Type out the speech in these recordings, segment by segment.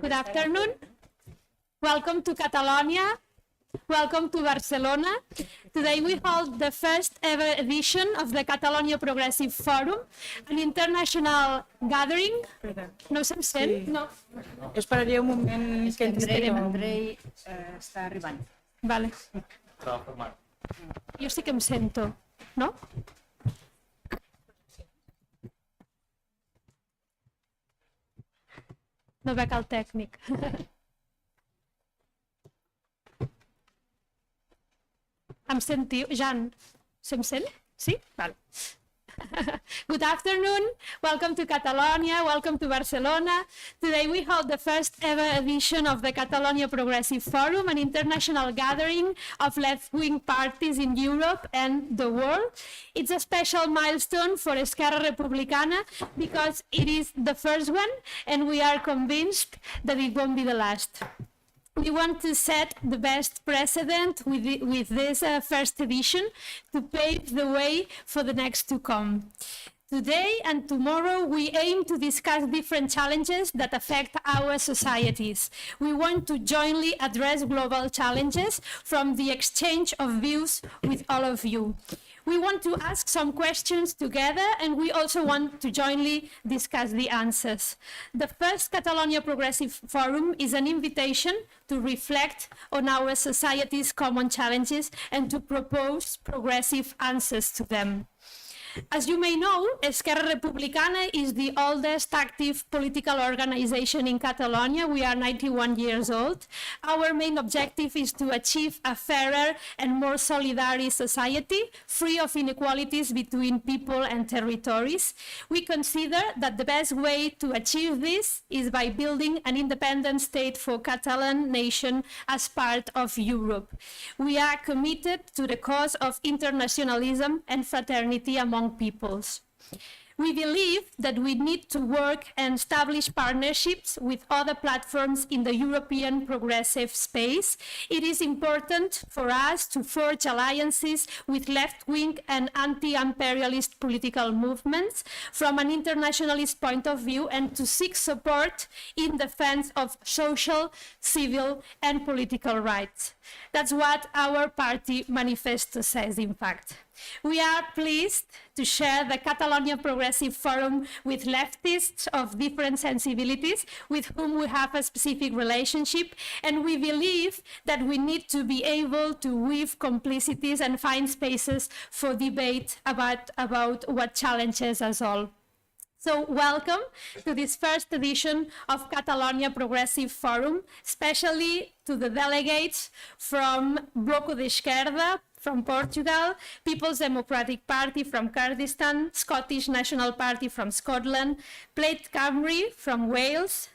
Good afternoon. Welcome to Catalonia. Welcome to Barcelona. Today we hold the first ever edition of the Catalonia Progressive Forum, an international gathering. No se'm sent? Sí. No. Esperaria un moment que Andrej està arribant. Vale. Jo sí que em sento, no? No veig el tècnic. Em sentiu? Jan, se'm sent? Sí? Vale. Good afternoon, welcome to Catalonia, welcome to Barcelona. Today we hold the first ever edition of the Catalonia Progressive Forum, an international gathering of left-wing parties in Europe and the world. It's a special milestone for Esquerra Republicana because it is the first one and we are convinced that it won't be the last. We want to set the best precedent with this first edition to pave the way for the next to come. Today and tomorrow, we aim to discuss different challenges that affect our societies. We want to jointly address global challenges from the exchange of views with all of you. We want to ask some questions together and we also want to jointly discuss the answers. The first Catalonia Progressive Forum is an invitation to reflect on our society's common challenges and to propose progressive answers to them. As you may know, Esquerra Republicana is the oldest active political organization in Catalonia. We are 91 years old. Our main objective is to achieve a fairer and more solidary society, free of inequalities between people and territories. We consider that the best way to achieve this is by building an independent state for Catalan nation as part of Europe. We are committed to the cause of internationalism and fraternity among peoples. We believe that we need to work and establish partnerships with other platforms in the European progressive space. It is important for us to forge alliances with left-wing and anti-imperialist political movements from an internationalist point of view and to seek support in defense of social, civil, and political rights. That's what our party manifesto says, in fact. We are pleased to share the Catalonia Progressive Forum with leftists of different sensibilities with whom we have a specific relationship, and we believe that we need to be able to weave complicities and find spaces for debate about what challenges us all. So welcome to this first edition of Catalonia Progressive Forum, especially to the delegates from Bloco de Esquerra, from Portugal, People's Democratic Party from Kurdistan, Scottish National Party from Scotland, Plaid Cymru from Wales,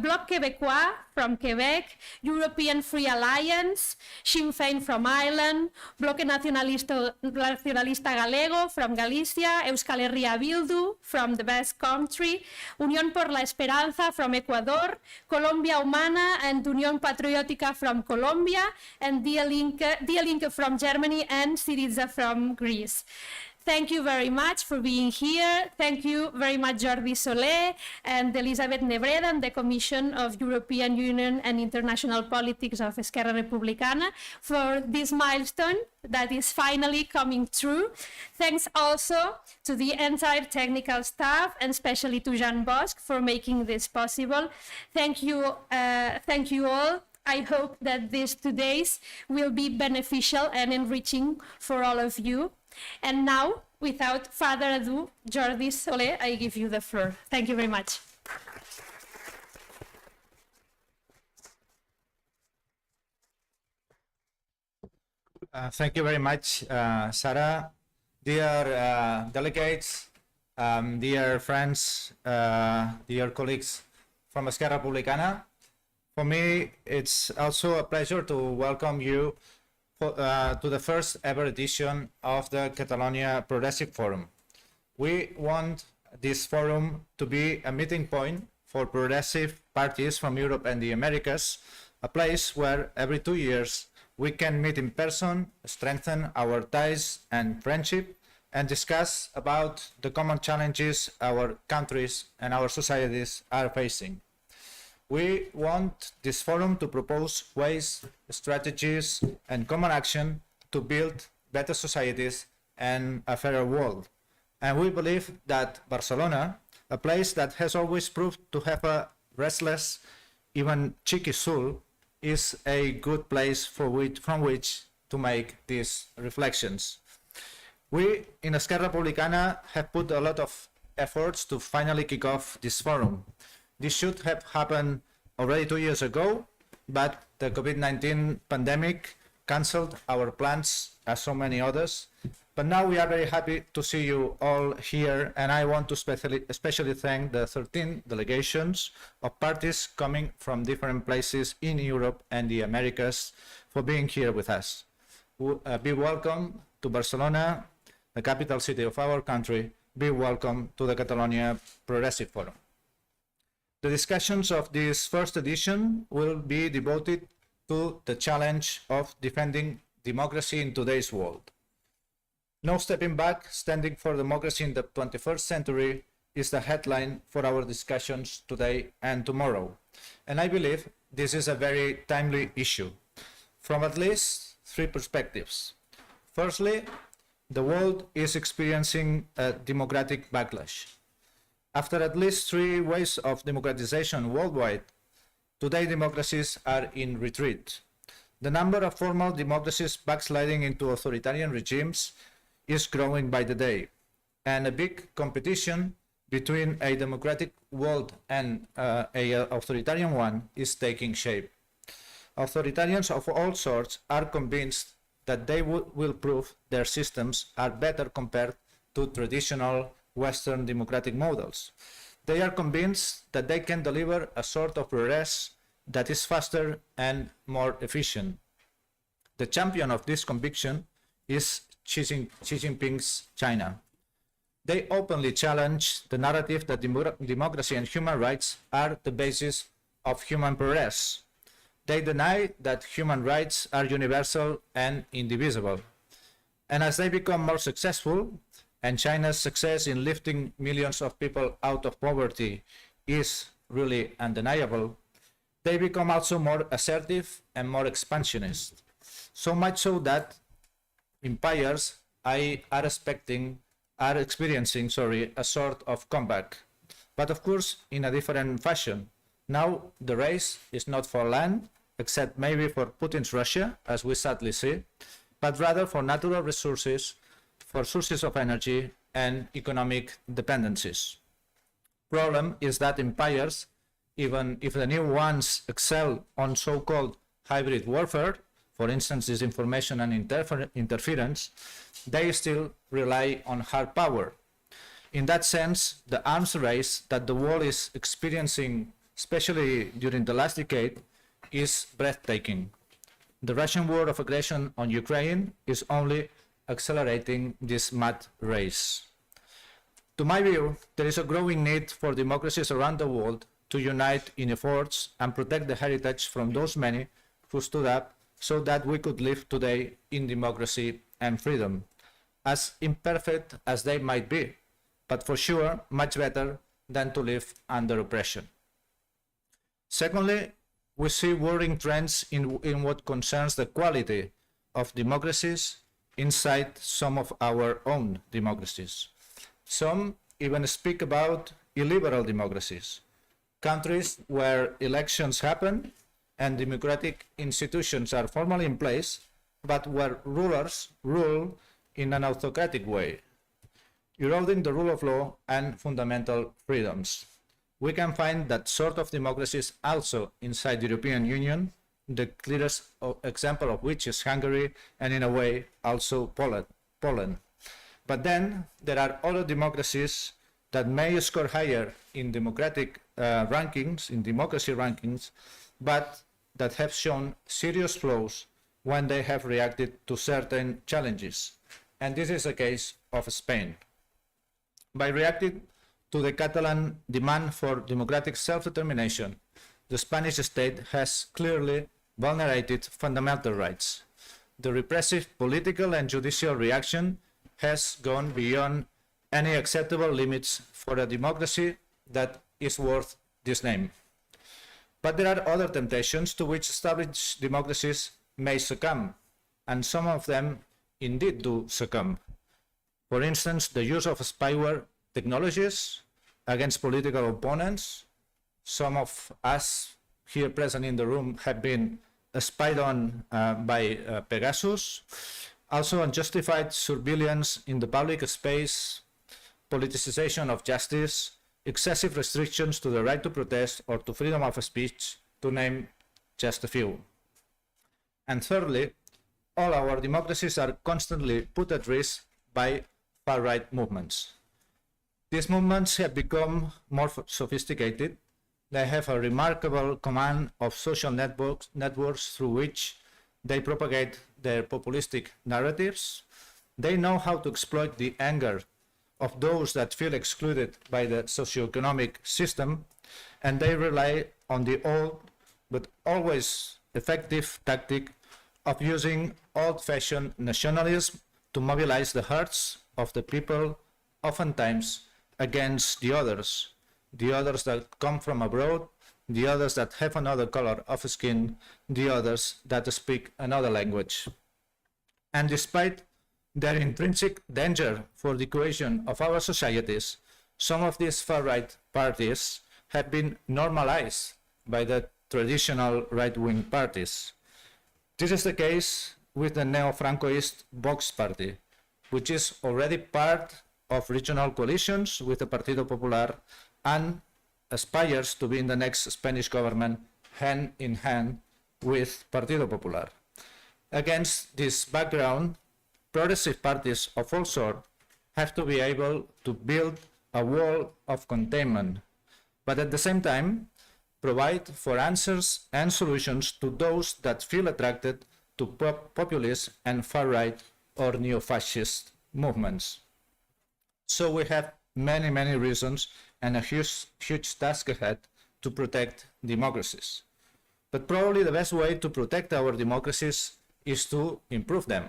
Bloc Québécois from Quebec, European Free Alliance, Sinn Féin from Ireland, Bloque Nacionalista Galego from Galicia, Euskal Herria Bildu from the Basque Country, Unión por la Esperanza from Ecuador, Colombia Humana and Unión Patriótica from Colombia, and Die Linke from Germany, and Syriza from Greece. Thank you very much for being here. Thank you very much, Jordi Solé and Elisabeth Nebreda and the Commission of European Union and International Politics of Esquerra Republicana for this milestone that is finally coming true. Thanks also to the entire technical staff and especially to Jean Bosch for making this possible. Thank you all. I hope that these 2 days will be beneficial and enriching for all of you. And now, without further ado, Jordi Solé, I give you the floor. Thank you very much. Thank you very much, Sara. Dear delegates, dear friends, dear colleagues from Esquerra Republicana, for me, it's also a pleasure to welcome you to the first ever edition of the Catalonia Progressive Forum. We want this forum to be a meeting point for progressive parties from Europe and the Americas, a place where every 2 years we can meet in person, strengthen our ties and friendship, and discuss about the common challenges our countries and our societies are facing. We want this forum to propose ways, strategies, and common action to build better societies and a fairer world. And we believe that Barcelona, a place that has always proved to have a restless, even cheeky soul, is a good place from which to make these reflections. We in Esquerra Republicana have put a lot of efforts to finally kick off this forum. This should have happened already 2 years ago, but the COVID-19 pandemic cancelled our plans as so many others. But now we are very happy to see you all here, and I want to especially thank the 13 delegations of parties coming from different places in Europe and the Americas for being here with us. Be welcome to Barcelona, the capital city of our country. Be welcome to the Catalonia Progressive Forum. The discussions of this first edition will be devoted to the challenge of defending democracy in today's world. No stepping back, standing for democracy in the 21st century is the headline for our discussions today and tomorrow. And I believe this is a very timely issue from at least 3 perspectives. Firstly, the world is experiencing a democratic backlash. After at least 3 waves of democratization worldwide, today democracies are in retreat. The number of formal democracies backsliding into authoritarian regimes is growing by the day, and a big competition between a democratic world and an authoritarian one is taking shape. Authoritarians of all sorts are convinced that they will prove their systems are better compared to traditional Western democratic models. They are convinced that they can deliver a sort of progress that is faster and more efficient. The champion of this conviction is Xi Jinping's China. They openly challenge the narrative that democracy and human rights are the basis of human progress. They deny that human rights are universal and indivisible. And as they become more successful, and China's success in lifting millions of people out of poverty is really undeniable, they become also more assertive and more expansionist. So much so that empires are experiencing a sort of comeback. But of course, in a different fashion. Now the race is not for land, except maybe for Putin's Russia, as we sadly see, but rather for natural resources, for sources of energy and economic dependencies. Problem is that empires, even if the new ones excel on so-called hybrid warfare, for instance disinformation and interference, they still rely on hard power. In that sense, the arms race that the world is experiencing, especially during the last decade, is breathtaking. The Russian war of aggression on Ukraine is only accelerating this mad race. To my view, there is a growing need for democracies around the world to unite in efforts and protect the heritage from those many who stood up so that we could live today in democracy and freedom, as imperfect as they might be, but for sure much better than to live under oppression. Secondly, we see worrying trends in what concerns the quality of democracies inside some of our own democracies. Some even speak about illiberal democracies, countries where elections happen and democratic institutions are formally in place, but where rulers rule in an autocratic way, eroding the rule of law and fundamental freedoms. We can find that sort of democracies also inside the European Union, the clearest example of which is Hungary, and in a way also Poland. But then there are other democracies that may score higher in democratic rankings, in democracy rankings, but that have shown serious flaws when they have reacted to certain challenges. And this is the case of Spain. By reacting to the Catalan demand for democratic self-determination, the Spanish state has clearly vulnerated fundamental rights. The repressive political and judicial reaction has gone beyond any acceptable limits for a democracy that is worth this name. But there are other temptations to which established democracies may succumb, and some of them indeed do succumb. For instance, the use of spyware technologies against political opponents. Some of us here present in the room have been spied on by Pegasus. Also, unjustified surveillance in the public space, politicization of justice, excessive restrictions to the right to protest or to freedom of speech, to name just a few. And thirdly, all our democracies are constantly put at risk by far-right movements. These movements have become more sophisticated. They have a remarkable command of social networks through which they propagate their populistic narratives. They know how to exploit the anger of those that feel excluded by the socioeconomic system, and they rely on the old but always effective tactic of using old-fashioned nationalism to mobilize the hearts of the people, oftentimes against the others that come from abroad, the others that have another color of skin, the others that speak another language. And despite their intrinsic danger for the cohesion of our societies, some of these far-right parties have been normalized by the traditional right-wing parties. This is the case with the neo-Francoist Vox party, which is already part of regional coalitions with the Partido Popular and aspires to be in the next Spanish government hand in hand with Partido Popular. Against this background, progressive parties of all sorts have to be able to build a wall of containment, but at the same time provide for answers and solutions to those that feel attracted to populist and far-right or neo-fascist movements. So we have many reasons and a huge task ahead to protect democracies. But probably the best way to protect our democracies is to improve them,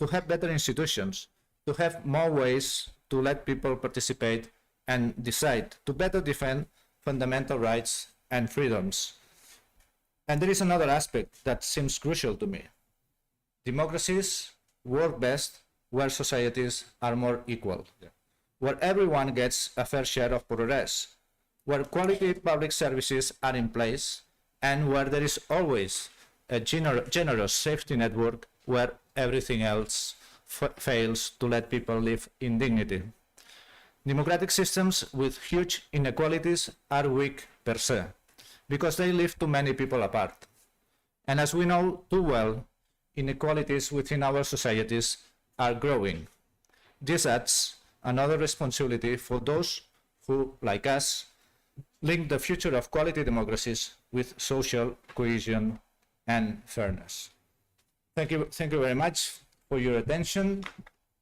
to have better institutions, to have more ways to let people participate and decide, to better defend fundamental rights and freedoms. And there is another aspect that seems crucial to me. Democracies work best where societies are more equal, where everyone gets a fair share of progress, where quality public services are in place, and where there is always a generous safety network where everything else fails to let people live in dignity. Democratic systems with huge inequalities are weak per se, because they leave too many people apart. And as we know too well, inequalities within our societies are growing. This adds another responsibility for those who, like us, link the future of quality democracies with social cohesion and fairness. Thank you very much for your attention.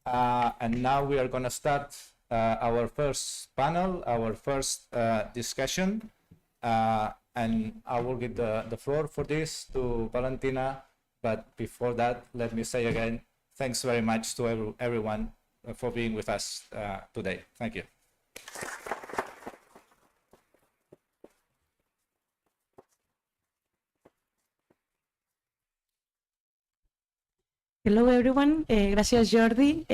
And now we are going to start our first panel, our first discussion. And I will give the floor for this to Valentina. But before that, let me say again, thanks very much to everyone for being with us today. Thank you. Hello, everyone. Gracias, Jordi.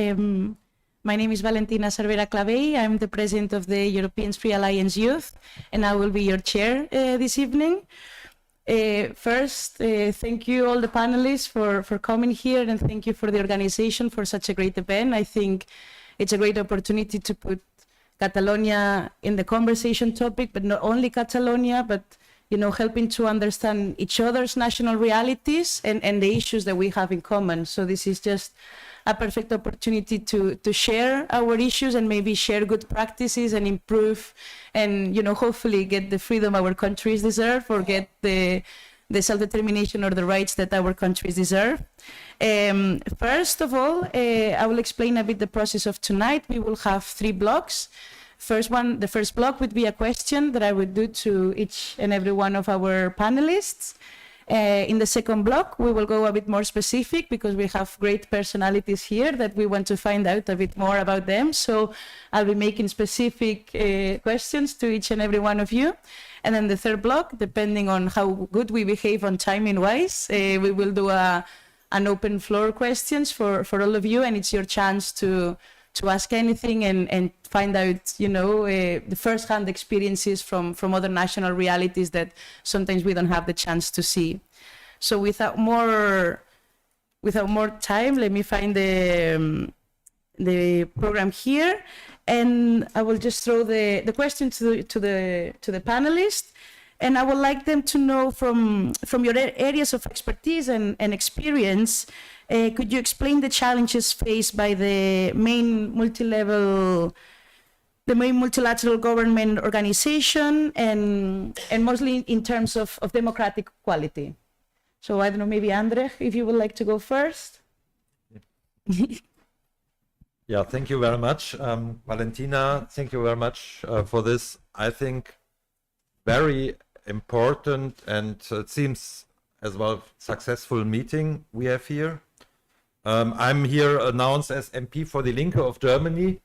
My name is Valentina Servera Clavey. I'm the president of the European Free Alliance Youth, and I will be your chair this evening. First, thank you all the panelists for coming here, and thank you for the organization for such a great event. I think it's a great opportunity to put Catalonia in the conversation topic, but not only Catalonia, but helping to understand each other's national realities and the issues that we have in common. So this is just a perfect opportunity to share our issues and maybe share good practices and improve and, hopefully get the freedom our countries deserve or get the self-determination or the rights that our countries deserve. First of all, I will explain a bit the process of tonight. We will have 3 blocks. The first block would be a question that I would do to each and every one of our panelists. In the second block, we will go a bit more specific because we have great personalities here that we want to find out a bit more about them. So I'll be making specific questions to each and every one of you. And then the third block, depending on how good we behave on timing-wise, we will do an open floor questions for all of you, and it's your chance to ask anything and find out, you know, the first-hand experiences from other national realities that sometimes we don't have the chance to see. So without more time, let me find the program here, and I will just throw the question to the panelists. And I would like them to know from your areas of expertise and experience, could you explain the challenges faced by the main multilateral government organization and mostly in terms of democratic quality? So I don't know, maybe Andrej, if you would like to go first. Yeah, thank you very much. Valentina, thank you very much for this, I think, very important and it seems as well successful meeting we have here. I'm here announced as MP for the Linke of Germany,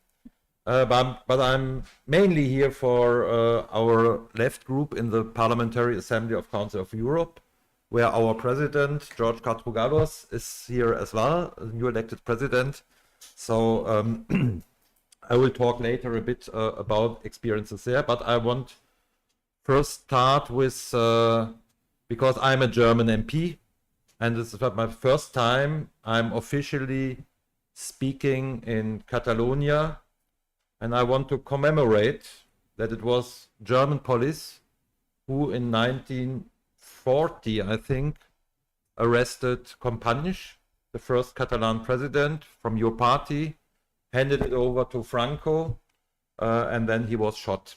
but I'm mainly here for our left group in the Parliamentary Assembly of Council of Europe, where our president, Jordi is here as well, a new elected president. So I will talk later a bit about experiences there, but I want first start with, because I'm a German MP, and this is my first time I'm officially speaking in Catalonia, and I want to commemorate that it was German police who in 1940, I think, arrested Companys, the first Catalan president from your party, handed it over to Franco, and then he was shot.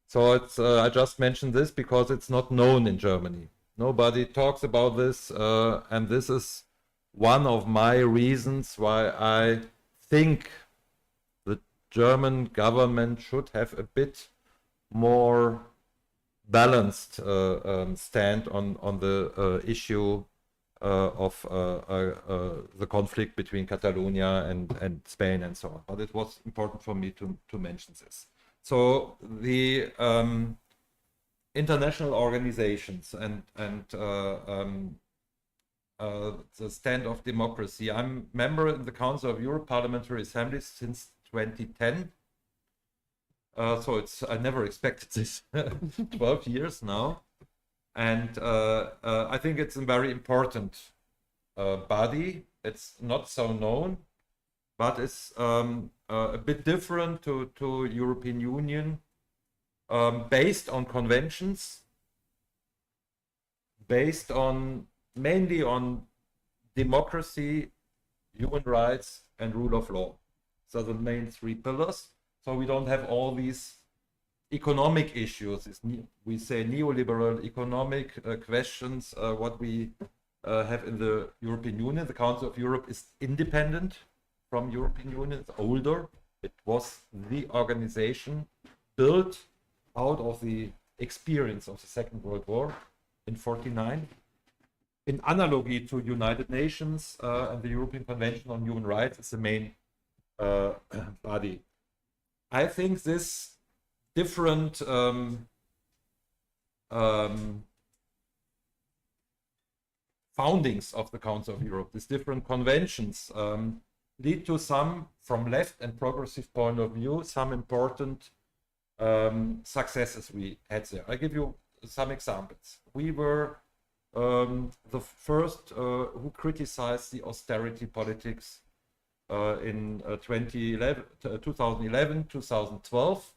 So it's, I just mentioned this because it's not known in Germany. Nobody talks about this, and this is one of my reasons why I think the German government should have a bit more balanced stand on the issue of the conflict between Catalonia and Spain and so on. But it was important for me to mention this. So the international organizations and the stand of democracy. I'm member in the Council of Europe Parliamentary Assembly since 2010. So it's, I never expected this, 12 years now. And I think it's a very important body. It's not so known, but it's a bit different to European Union, based on conventions, based on mainly on democracy, human rights, and rule of law. So the main three pillars. So we don't have all these economic issues. We say neoliberal economic questions. What we have in the European Union, the Council of Europe is independent from European Union. It's older. It was the organization built out of the experience of the Second World War in 1949. In analogy to United Nations and the European Convention on Human Rights is the main body. I think this different foundings of the Council of Europe, these different conventions, lead to some, from left and progressive point of view, some important successes we had there. I give you some examples. We were the first who criticized the austerity politics in 2011, 2012,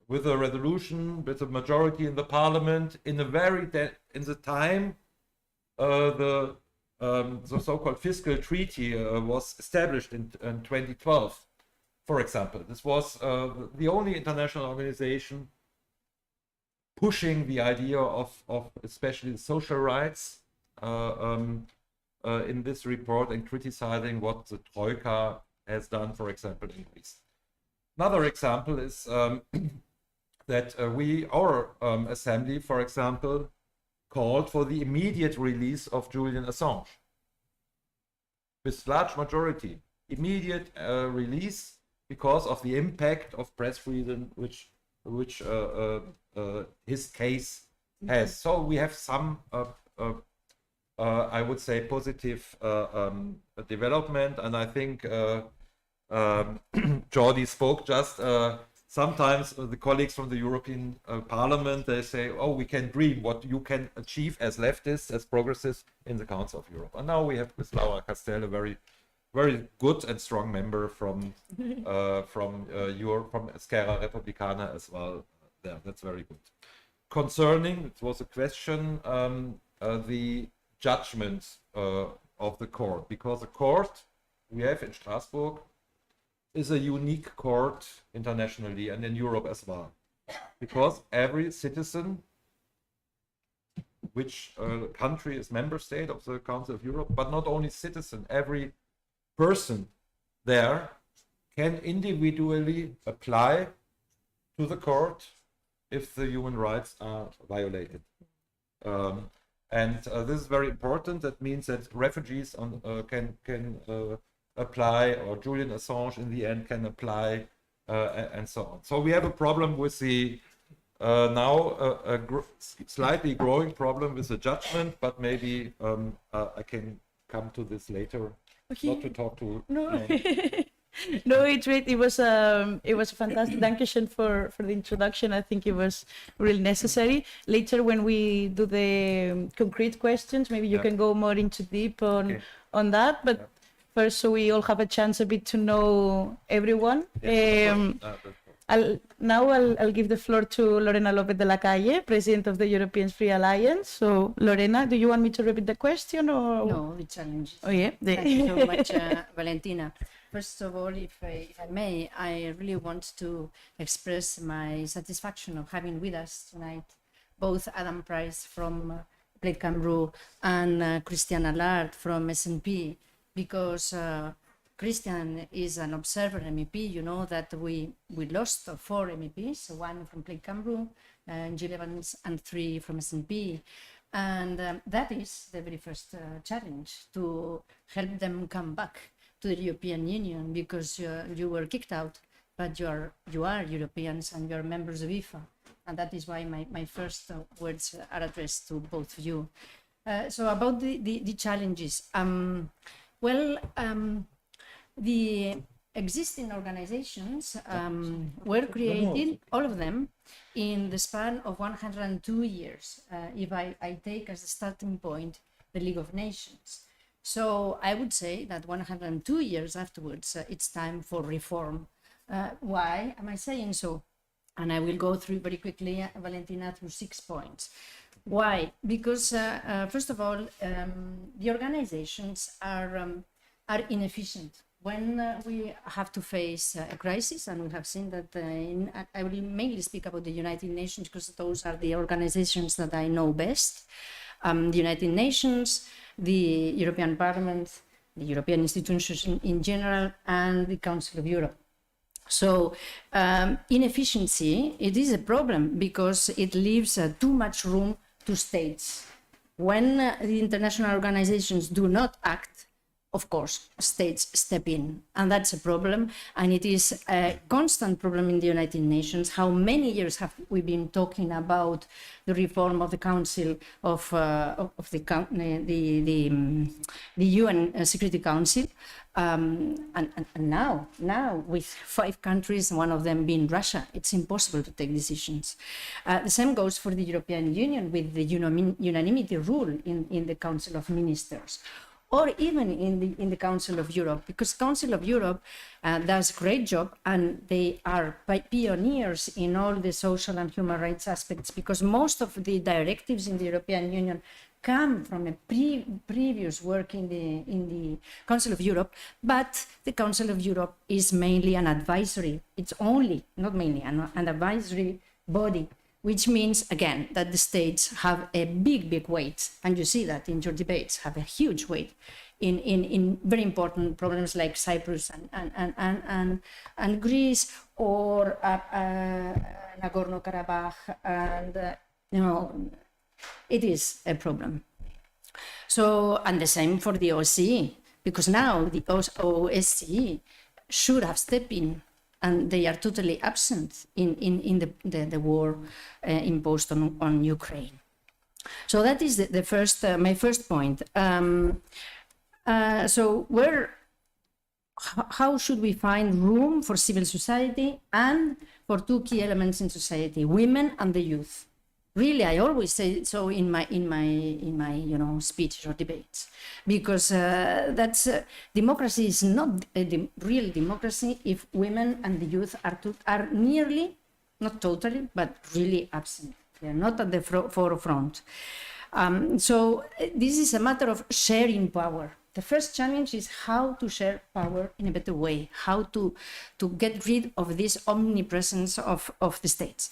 with a resolution, with a majority in the parliament, in a very in the time the so-called fiscal treaty was established in 2012. For example, this was the only international organization pushing the idea of especially social rights in this report and criticizing what the Troika has done, for example, in Greece. Another example is that our assembly, for example, called for the immediate release of Julian Assange. With large majority, immediate release because of the impact of press freedom which his case has. So we have some, I would say, positive development, and I think Jordi spoke just. Sometimes the colleagues from the European Parliament, they say, oh, we can dream what you can achieve as leftists, as progressives in the Council of Europe. And now we have with Laura Castel, a very, very good and strong member from Esquerra Republicana as well. There, that's very good. Concerning, it was a question, the judgment of the court, because the court we have in Strasbourg is a unique court internationally and in Europe as well, because every citizen, which country is member state of the Council of Europe, but not only citizen, every person there can individually apply to the court if the human rights are violated. This is very important. That means that refugees can apply, or Julian Assange in the end can apply, and so on. So we have a problem with the slightly growing problem with the judgment, but maybe I can come to this later. Okay. Not to talk to. No. No, it's great. It was a fantastic. Dankeschön for the introduction. I think it was really necessary. Later, when we do the concrete questions, maybe you can go more into deep on that. But first, so we all have a chance a bit to know everyone. I'll give the floor to Lórena López de Lacalle, President of the European Free Alliance. So, Lórena, do you want me to repeat the question or? No, the challenge. Oh yeah. Thank you so much, Valentina. First of all, if I may, I really want to express my satisfaction of having with us tonight both Adam Price from Plaid Cymru and Christian Allard from SNP, because Christian is an observer MEP. You know that we lost 4 MEPs, 1 from Plaid Cymru, Jill Evans, and 3 from SNP. And that is the very first challenge, to help them come back to the European Union, because you were kicked out, but you are Europeans and you are members of EFA. And that is why my first words are addressed to both of you. So about the challenges. The existing organizations were created, all of them, in the span of 102 years, if I take as a starting point the League of Nations. So I would say that 102 years afterwards, it's time for reform. Why am I saying so? And I will go through very quickly, Valentina, through 6 points. Why? Because first of all, the organizations are inefficient. When we have to face a crisis, and we have seen that I will mainly speak about the United Nations because those are the organizations that I know best. The United Nations, the European Parliament, the European institutions in general, and the Council of Europe. So inefficiency, it is a problem because it leaves too much room to states. When the international organizations do not act, of course, states step in, and that's a problem. And it is a constant problem in the United Nations. How many years have we been talking about the reform of the Council of the UN Security Council, and now with 5 countries, one of them being Russia, it's impossible to take decisions. The same goes for the European Union with the unanimity rule in the Council of Ministers, or even in the Council of Europe, because Council of Europe does a great job, and they are pioneers in all the social and human rights aspects, because most of the directives in the European Union come from a previous work in the Council of Europe, but the Council of Europe is mainly an advisory. It's only, not mainly, an advisory body, which means, again, that the states have a big weight, and you see that in your debates, have a huge weight in very important problems like Cyprus and Greece, or Nagorno-Karabakh, and It is a problem. So, and the same for the OSCE, because now the OSCE should have stepped in, and they are totally absent in the war imposed on Ukraine. So that is the first, my first point. So how should we find room for civil society and for two key elements in society, women and the youth? Really, I always say so in my speeches or debates, because that's democracy is not a real democracy if women and the youth are nearly, not totally, but really absent. They are not at the forefront. So this is a matter of sharing power. The first challenge is how to share power in a better way, how to get rid of this omnipresence of the states.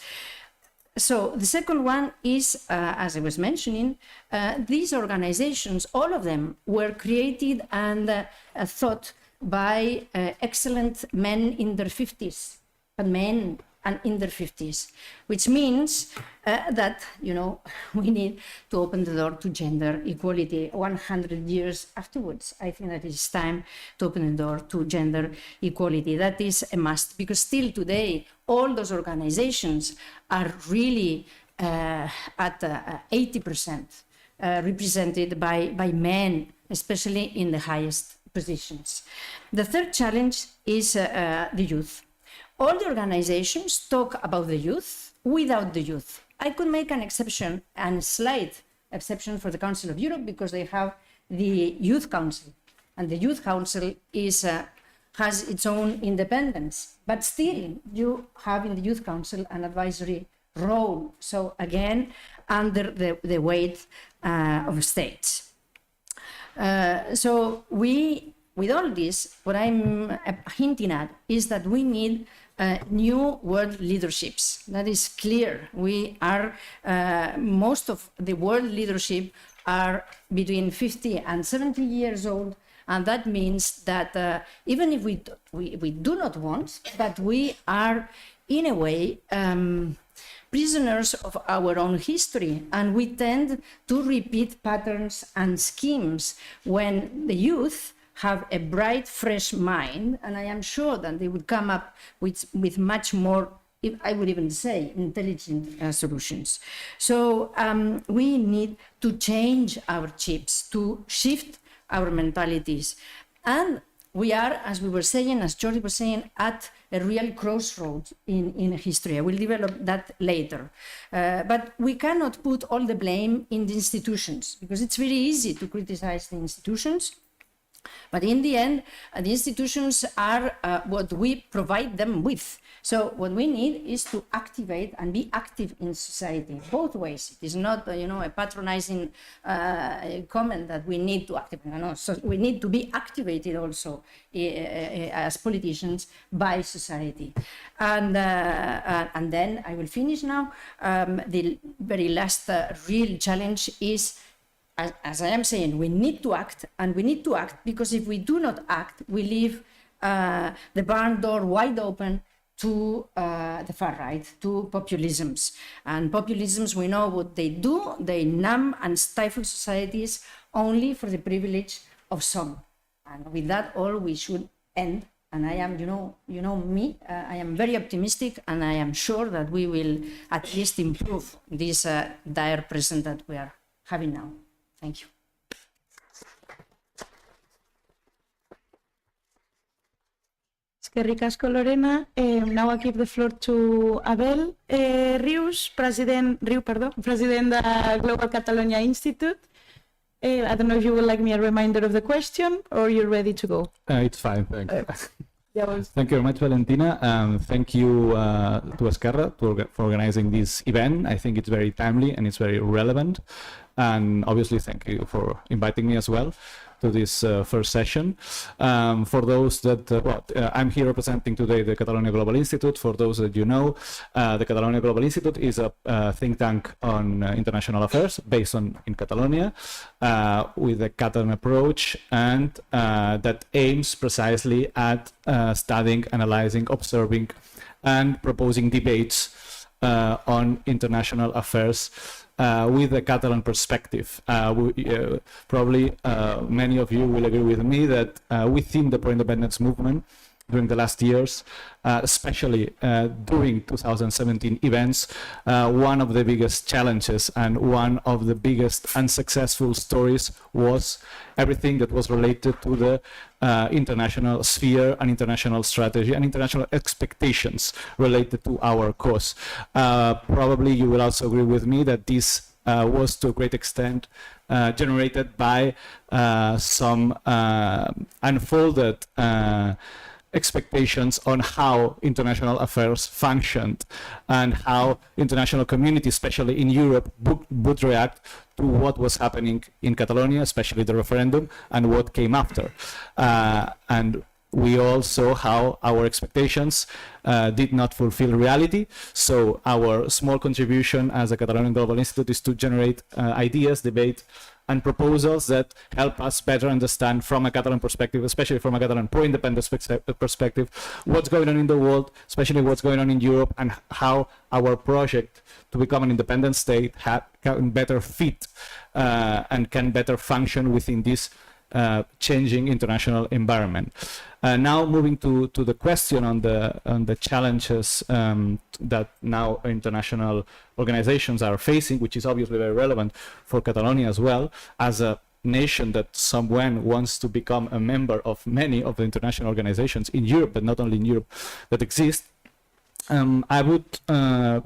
So the second one is, as I was mentioning, these organizations, all of them were created and thought by excellent men in their 50s, but men and in their 50s, which means that, we need to open the door to gender equality 100 years afterwards. I think that it's time to open the door to gender equality. That is a must, because still today, all those organizations are really at 80% represented by men, especially in the highest positions. The third challenge is the youth. All the organizations talk about the youth without the youth. I could make an exception, and a slight exception, for the Council of Europe, because they have the Youth Council, and the Youth Council has its own independence. But still, you have in the Youth Council an advisory role. So again, under the weight of states. So with all this, what I'm hinting at is that we need new world leaderships. That is clear. We are, most of the world leadership are between 50 and 70 years old. And that means that even if we do not want, but we are in a way prisoners of our own history, and we tend to repeat patterns and schemes when the youth have a bright, fresh mind, and I am sure that they would come up with much more, I would even say, intelligent solutions. So we need to change our chips, to shift our mentalities. And we are, as we were saying, as Jordi was saying, at a real crossroads in history. I will develop that later. But we cannot put all the blame in the institutions, because it's very easy to criticize the institutions. But in the end, the institutions are what we provide them with. So what we need is to activate and be active in society, both ways. It is not, a patronizing comment that we need to activate. No, so we need to be activated also as politicians by society. And then I will finish now. The very last real challenge is, as I am saying, we need to act, and we need to act because if we do not act, we leave the barn door wide open to the far right, to populisms. And populisms, we know what they do. They numb and stifle societies only for the privilege of some. And with that, all we should end. And I am, you know me, I am very optimistic, and I am sure that we will at least improve this dire present that we are having now. Thank you. Eskerrik asko, Lórena. Now I give the floor to Abel Rius, President of Global Catalonia Institute. I don't know if you would like me a reminder of the question or you're ready to go. It's fine, thank you. Thank you very much, Valentina. Thank you to Esquerra for organizing this event. I think it's very timely and it's very relevant. And obviously, thank you for inviting me as well to this first session. For those that, I'm here representing today the Catalonia Global Institute. For those that you know, the Catalonia Global Institute is a think tank on international affairs based in Catalonia with a Catalan approach, and that aims precisely at studying, analyzing, observing, and proposing debates on international affairs with the Catalan perspective. Probably many of you will agree with me that within the pro-independence movement during the last years, especially during 2017 events, one of the biggest challenges and one of the biggest unsuccessful stories was everything that was related to the international sphere and international strategy and international expectations related to our cause. Probably you will also agree with me that this was to a great extent generated by some unfolded expectations on how international affairs functioned and how international community, especially in Europe, would react to what was happening in Catalonia, especially the referendum, and what came after. And we all saw how our expectations did not fulfill reality. So our small contribution as a Catalonian Global Institute is to generate ideas, debate, and proposals that help us better understand from a Catalan perspective, especially from a Catalan pro-independence perspective, what's going on in the world, especially what's going on in Europe, and how our project to become an independent state can better fit and can better function within this changing international environment. Now moving to the question on the challenges that now international organizations are facing, which is obviously very relevant for Catalonia as well, as a nation that someone wants to become a member of many of the international organizations in Europe, but not only in Europe, that exist. I would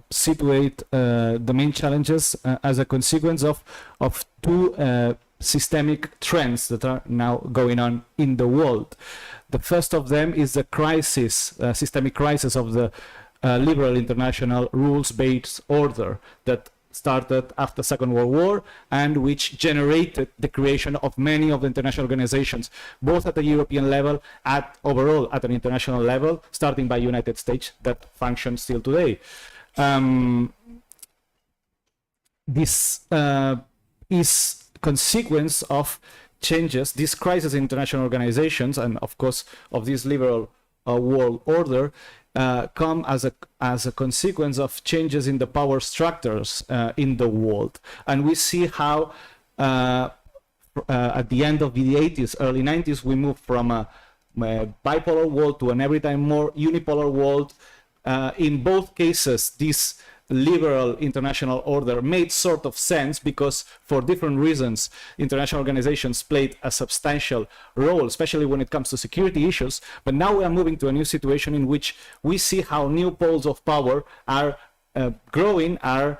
situate the main challenges as a consequence of two systemic trends that are now going on in the world. The first of them is the crisis, systemic crisis of the liberal international rules-based order that started after the Second World War and which generated the creation of many of the international organizations, both at the European level and overall at an international level, starting by United States, that function still today. This is consequence of changes, this crisis in international organizations, and of course of this liberal world order, come as a consequence of changes in the power structures in the world. And we see how at the end of the 80s, early 90s, we moved from a bipolar world to an every time more unipolar world. In both cases, this liberal international order made sort of sense because for different reasons international organizations played a substantial role, especially when it comes to security issues. But now we are moving to a new situation in which we see how new poles of power are growing, are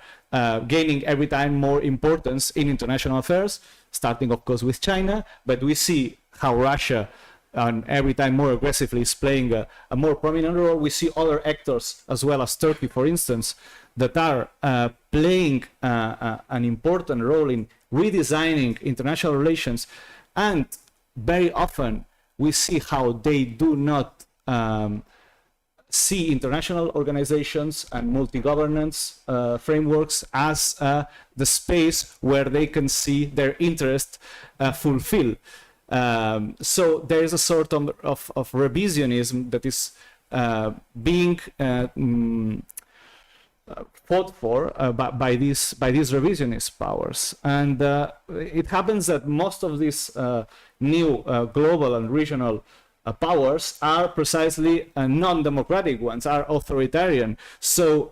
gaining every time more importance in international affairs, starting of course with China, but we see how Russia and every time more aggressively is playing a more prominent role. We see other actors as well as Turkey, for instance, that are playing an important role in redesigning international relations, and very often we see how they do not see international organizations and multi-governance frameworks as the space where they can see their interest fulfilled. So there is a sort of revisionism that is being fought for by these revisionist powers, and it happens that most of these new global and regional powers are precisely non-democratic ones, are authoritarian. So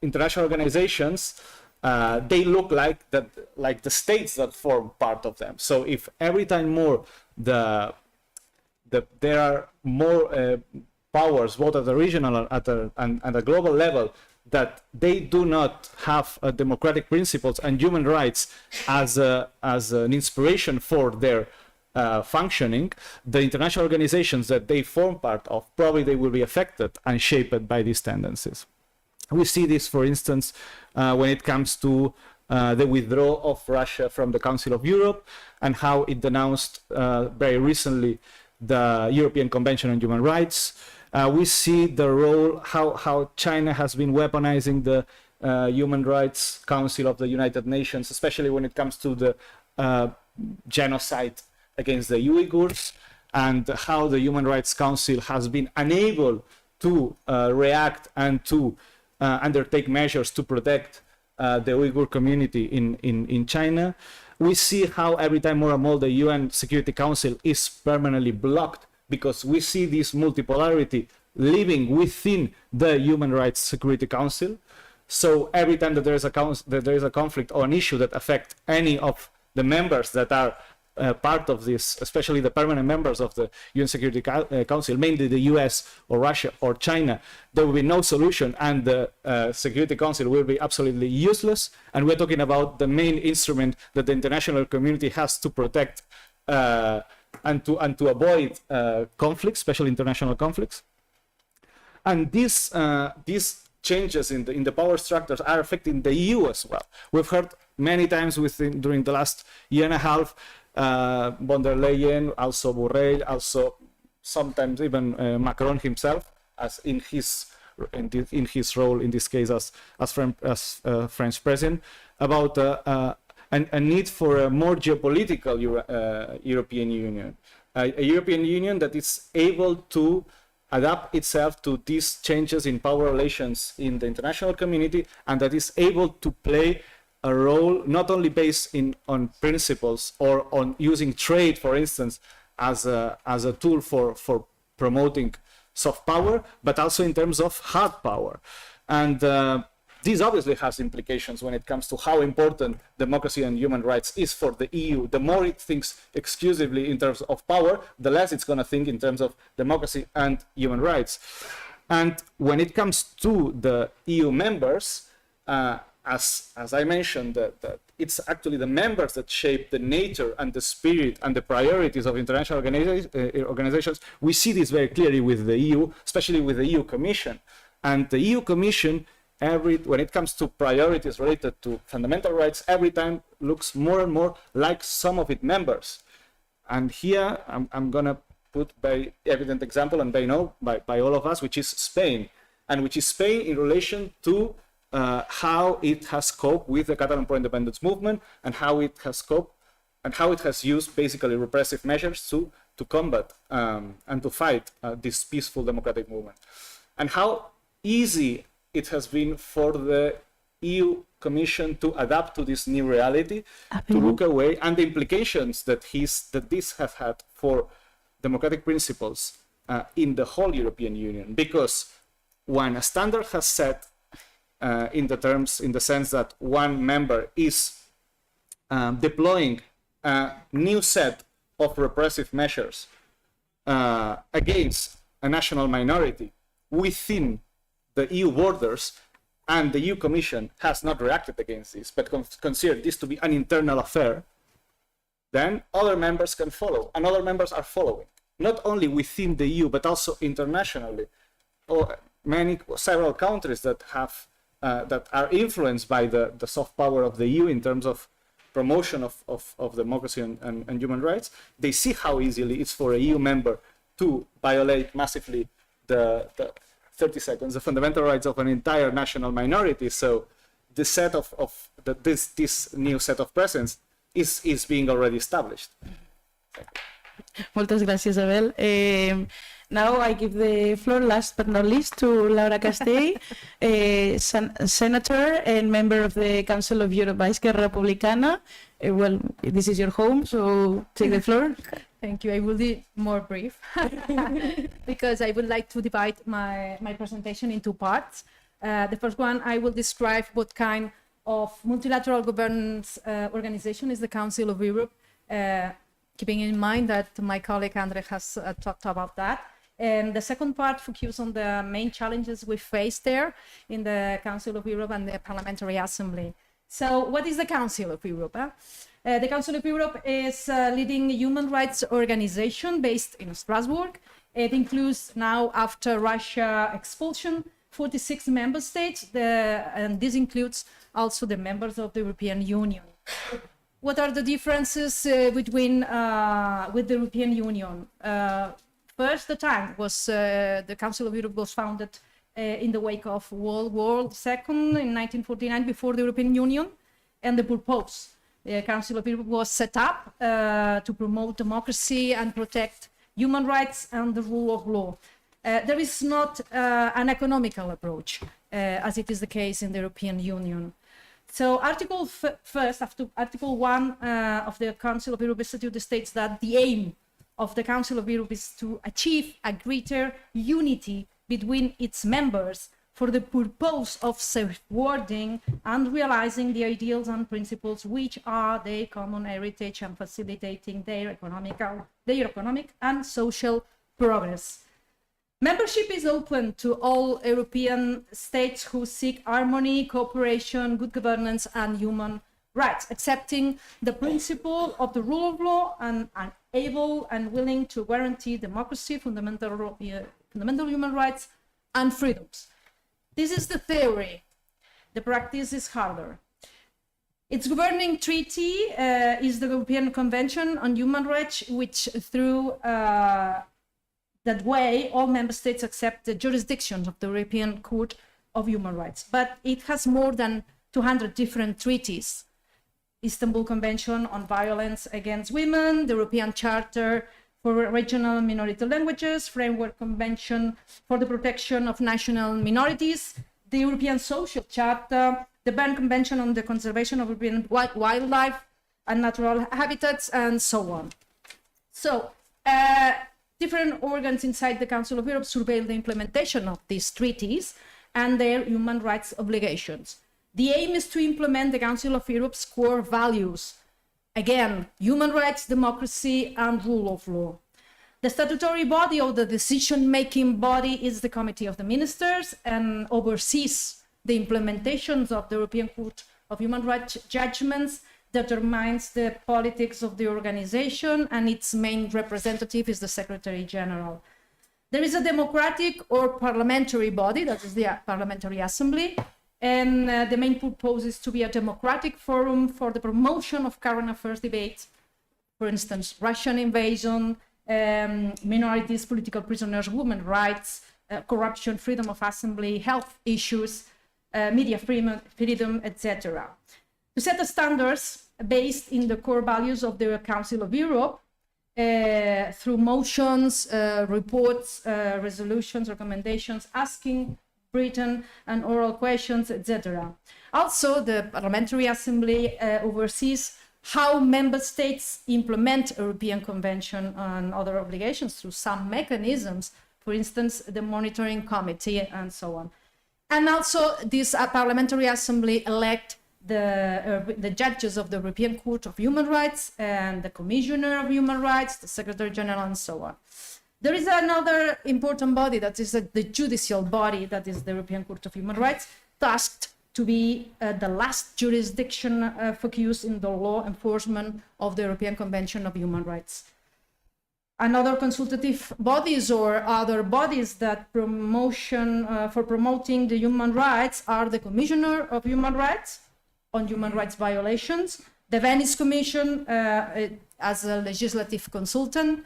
international organizations, they look like the states that form part of them. So if every time more there are more powers, both at the regional and at the global level, that they do not have democratic principles and human rights as an inspiration for their functioning, the international organizations that they form part of, probably they will be affected and shaped by these tendencies. We see this, for instance, when it comes to the withdrawal of Russia from the Council of Europe and how it denounced very recently the European Convention on Human Rights. We see the role, how China has been weaponizing the Human Rights Council of the United Nations, especially when it comes to the genocide against the Uyghurs, and how the Human Rights Council has been unable to react and to undertake measures to protect the Uyghur community in China. We see how every time more and more the UN Security Council is permanently blocked because we see this multipolarity living within the Human Rights Security Council. So every time that there is a conflict or an issue that affects any of the members that are part of this, especially the permanent members of the UN Security Council, mainly the US or Russia or China, there will be no solution and the Security Council will be absolutely useless. And we're talking about the main instrument that the international community has to protect and to avoid conflicts, especially international conflicts. And these changes in the power structures are affecting the EU as well. We've heard many times during the last year and a half, von der Leyen, also Borrell, also sometimes even Macron himself, as in his role in this case as French president, about a need for a more geopolitical European Union, a European Union that is able to adapt itself to these changes in power relations in the international community, and that is able to play a role not only based on principles or on using trade, for instance, as a tool for promoting soft power, but also in terms of hard power. And this obviously has implications when it comes to how important democracy and human rights is for the EU. The more it thinks exclusively in terms of power, the less it's going to think in terms of democracy and human rights. And when it comes to the EU members, as I mentioned, that it's actually the members that shape the nature and the spirit and the priorities of international organizations. We see this very clearly with the EU, especially with the EU Commission. And the EU Commission, when it comes to priorities related to fundamental rights, every time looks more and more like some of its members. And here I'm going to put very evident example and by all of us, which is Spain, and which is Spain in relation to how it has coped with the Catalan pro-independence movement and how it has coped and how it has used basically repressive measures to combat and to fight this peaceful democratic movement, and how easy it has been for the EU Commission to adapt to this new reality, to look away, and the implications that this have had for democratic principles in the whole European Union. Because when a standard has set in the sense that one member is deploying a new set of repressive measures against a national minority within the EU borders, and the EU Commission has not reacted against this, but considered this to be an internal affair, then other members can follow, and other members are following, not only within the EU, but also internationally. Or several countries that are influenced by the soft power of the EU in terms of promotion of democracy and human rights, they see how easily it's for a EU member to violate massively the 30 seconds, the fundamental rights of an entire national minority. So the set this new set of presence is being already established. Moltes gràcies, Abel. Now I give the floor, last but not least, to Laura Castel, Senator and member of the Council of Europe by Esquerra Republicana. Well, this is your home, so take the floor. Thank you. I will be more brief because I would like to divide my presentation into parts. The first one, I will describe what kind of multilateral governance organization is the Council of Europe, keeping in mind that my colleague Andrej has talked about that. And the second part focuses on the main challenges we face there in the Council of Europe and the Parliamentary Assembly. So what is the Council of Europe? The Council of Europe is a leading human rights organization based in Strasbourg. It includes now, after Russia expulsion, 46 member states, and this includes also the members of the European Union. What are the differences between with the European Union? First, the time was the Council of Europe was founded in the wake of World War II in 1949, before the European Union, and the purpose. The Council of Europe was set up to promote democracy and protect human rights and the rule of law. There is not an economical approach, as it is the case in the European Union. So first, after Article 1 of the Council of Europe Statute states that the aim of the Council of Europe is to achieve a greater unity between its members for the purpose of safeguarding and realizing the ideals and principles which are their common heritage and facilitating their economic and social progress. Membership is open to all European states who seek harmony, cooperation, good governance, and human rights, accepting the principle of the rule of law and are able and willing to guarantee democracy, fundamental human rights, and freedoms. This is the theory. The practice is harder. Its governing treaty is the European Convention on Human Rights, which through that way all member states accept the jurisdiction of the European Court of Human Rights. But it has more than 200 different treaties. Istanbul Convention on Violence Against Women, the European Charter for Regional and Minority Languages, Framework Convention for the Protection of National Minorities, the European Social Charter, the Berne Convention on the Conservation of European Wildlife and Natural Habitats, and so on. So, different organs inside the Council of Europe surveil the implementation of these treaties and their human rights obligations. The aim is to implement the Council of Europe's core values. Again, human rights, democracy, and rule of law. The statutory body or the decision-making body is the Committee of the Ministers and oversees the implementations of the European Court of Human Rights judgments, determines the politics of the organization, and its main representative is the Secretary General. There is a democratic or parliamentary body, that is the Parliamentary Assembly, and the main purpose is to be a democratic forum for the promotion of current affairs debates, for instance, Russian invasion, minorities, political prisoners, women's rights, corruption, freedom of assembly, health issues, media freedom, etc. To set the standards based in the core values of the Council of Europe through motions, reports, resolutions, recommendations, asking Britain and oral questions, etc. Also, the Parliamentary Assembly oversees how member states implement European Convention and other obligations through some mechanisms, for instance, the Monitoring Committee and so on. And also, this Parliamentary Assembly elect the judges of the European Court of Human Rights and the Commissioner of Human Rights, the Secretary General, and so on. There is another important body, that is the judicial body, that is the European Court of Human Rights, tasked to be the last jurisdiction focused in the law enforcement of the European Convention of Human Rights. Another consultative bodies or other bodies that for promoting the human rights are the Commissioner of Human Rights on human rights violations, the Venice Commission as a legislative consultant,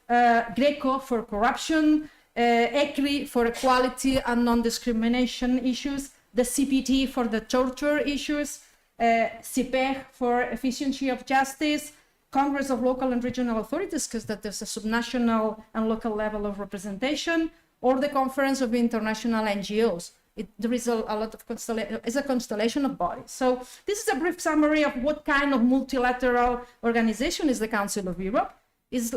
Greco for corruption, ECRI for equality and non-discrimination issues, the CPT for the torture issues, CIPER for efficiency of justice, Congress of Local and Regional Authorities, because that there's a subnational and local level of representation, or the Conference of International NGOs. There is a lot of it's a constellation of bodies. So this is a brief summary of what kind of multilateral organization is the Council of Europe. Is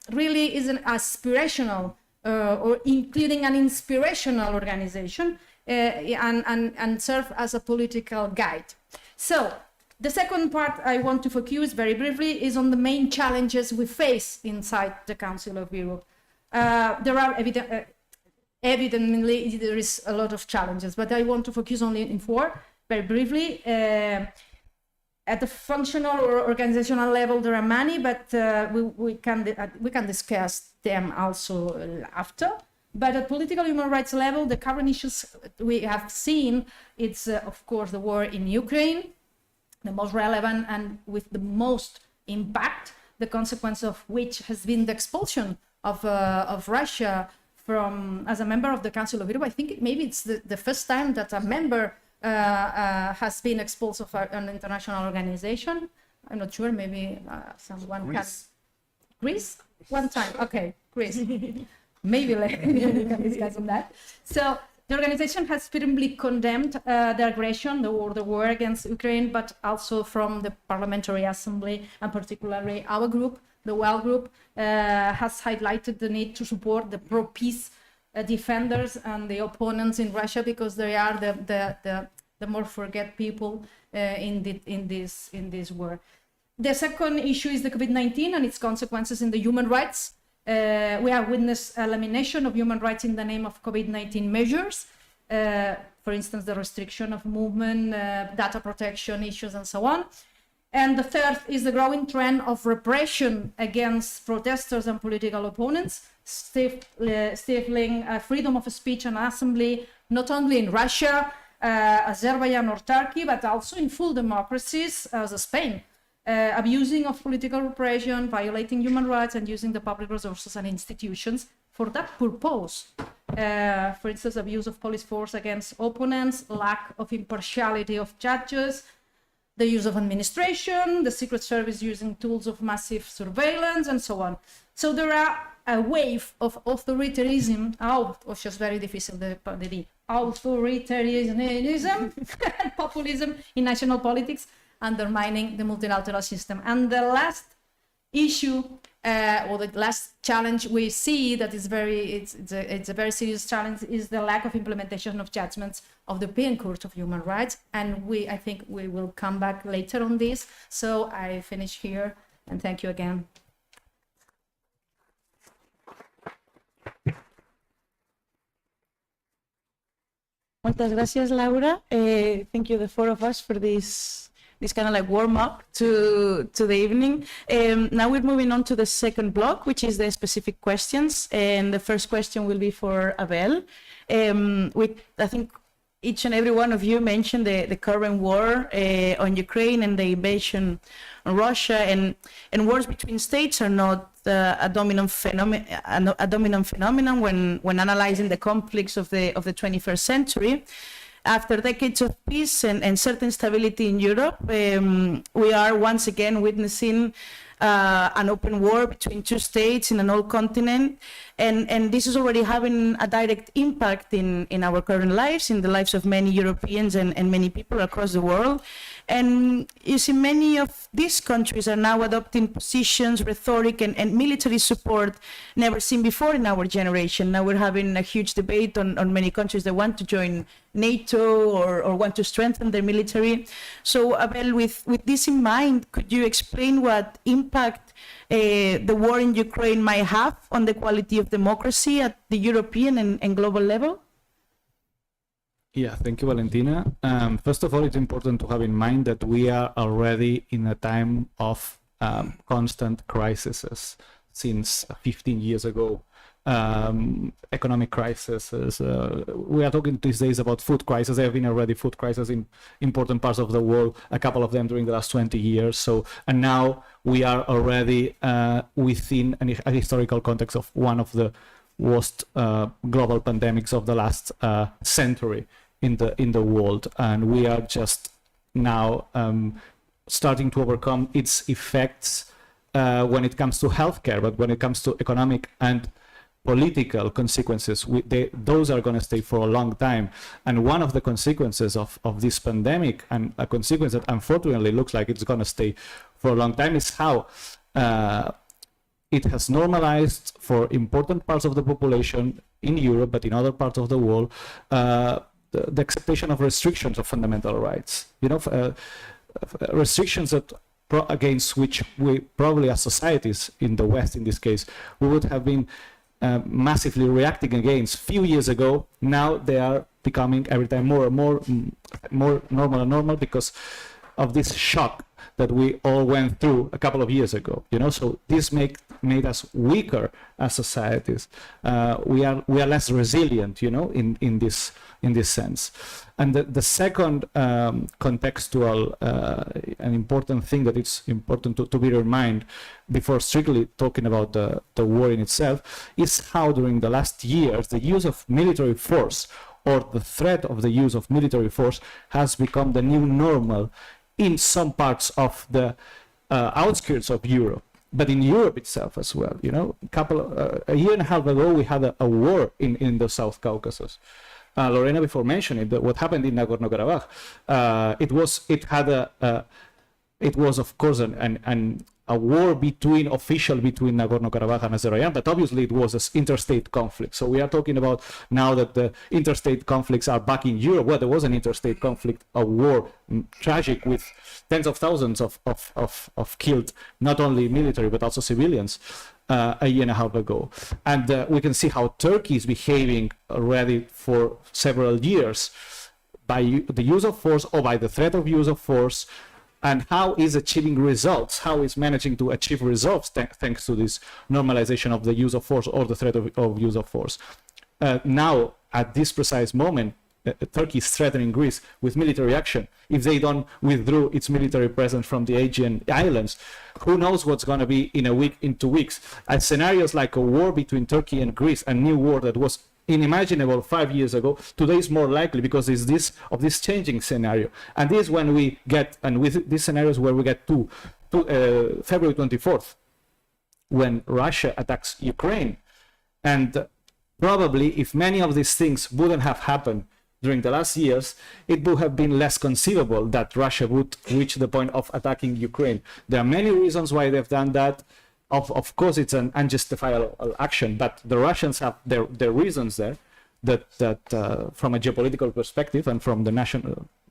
really an aspirational or including an inspirational organization and serve as a political guide. So the second part I want to focus very briefly is on the main challenges we face inside the Council of Europe. There are evidently there is a lot of challenges, but I want to focus only in four very briefly. At the functional or organizational level, there are many, but we can discuss them also after. But at political human rights level, the current issues we have seen, it's of course the war in Ukraine, the most relevant and with the most impact, the consequence of which has been the expulsion of Russia from as a member of the Council of Europe. I think maybe it's the first time that a member has been expulsed of an international organization. I'm not sure, maybe someone Greece. Greece? One time, okay, Greece. Maybe later we can discuss on that. So The organization has firmly condemned the aggression, the war against Ukraine, but also from the Parliamentary Assembly, and particularly our group, the WELL group, has highlighted the need to support the pro-peace defenders and the opponents in Russia, because they are the more forget people in this war. The second issue is the COVID-19 and its consequences in the human rights. We have witnessed elimination of human rights in the name of COVID-19 measures. For instance, the restriction of movement, data protection issues, and so on. And the third is the growing trend of repression against protesters and political opponents, stifling freedom of speech and assembly, not only in Russia, Azerbaijan or Turkey, but also in full democracies as Spain. Abusing of political repression, violating human rights, and using the public resources and institutions for that purpose. For instance, abuse of police force against opponents, lack of impartiality of judges, the use of administration, the Secret Service using tools of massive surveillance, and so on. So there are a wave of authoritarianism, which is very difficult de dir, authoritarianism and populism in national politics, undermining the multilateral system. And the last issue, or the last challenge we see that is it's a very serious challenge, is the lack of implementation of judgments of the European Court of Human Rights. And I think we will come back later on this. So I finish here, and thank you again. Muchas gracias, Laura. Thank you, the four of us, for this kind of like warm up to the evening. Now we're moving on to the second block, which is the specific questions. And the first question will be for Abel. I think each and every one of you mentioned the current war on Ukraine and the invasion on Russia, and wars between states are not a dominant phenomenon when analyzing the conflicts of the 21st century. After decades of peace and certain stability in Europe, we are once again witnessing an open war between two states in an old continent, and this is already having a direct impact in our current lives, in the lives of many Europeans and many people across the world. And you see, many of these countries are now adopting positions, rhetoric, and military support never seen before in our generation. Now we're having a huge debate on many countries that want to join NATO or want to strengthen their military. So, Abel, with this in mind, could you explain what impact the war in Ukraine might have on the quality of democracy at the European and global level? Yeah, thank you, Valentina. First of all, it's important to have in mind that we are already in a time of constant crises since 15 years ago. Economic crises. We are talking these days about food crisis. There have been already food crises in important parts of the world, a couple of them during the last 20 years. So, and now we are already within a historical context of one of the worst global pandemics of the last century in the world, and we are just now starting to overcome its effects when it comes to healthcare, but when it comes to economic and political consequences, those are going to stay for a long time. And one of the consequences of this pandemic, and a consequence that unfortunately looks like it's going to stay for a long time, is how it has normalized for important parts of the population in Europe, but in other parts of the world, the acceptation of restrictions of fundamental rights. You know, restrictions that against which we probably, as societies in the West, in this case, we would have been massively reacting against few years ago. Now they are becoming every time more and more normal because of this shock that we all went through a couple of years ago. You know, so this made us weaker as societies. We are less resilient, you know, in this sense. And the second contextual an important thing that it's important to bear in mind before strictly talking about the war in itself is how during the last years the use of military force, or the threat of the use of military force, has become the new normal in some parts of the outskirts of Europe, but in Europe itself as well. You know, a year and a half ago we had a war in the South Caucasus. Lórena before mentioned it, what happened in Nagorno-Karabakh. It was of course a war official between Nagorno-Karabakh and Azerbaijan, but obviously it was an interstate conflict. So we are talking about now that the interstate conflicts are back in Europe. Well, there was an interstate conflict, a war, tragic, with tens of thousands of killed, not only military but also civilians, a year and a half ago. And we can see how Turkey is behaving already for several years by the use of force or by the threat of use of force, and how is achieving results, how is managing to achieve results thanks to this normalization of the use of force or the threat of use of force. Now, at this precise moment, Turkey is threatening Greece with military action. If they don't withdraw its military presence from the Aegean Islands, who knows what's going to be in a week, in 2 weeks. And scenarios like a war between Turkey and Greece, a new war that was unimaginable 5 years ago, today is more likely because it's this changing scenario. And this when we get, and with these scenarios where we get to February 24th, when Russia attacks Ukraine. And probably if many of these things wouldn't have happened during the last years, it would have been less conceivable that Russia would reach the point of attacking Ukraine. There are many reasons why they've done that. Of course, it's an unjustifiable action, but the Russians have their reasons there that from a geopolitical perspective and from the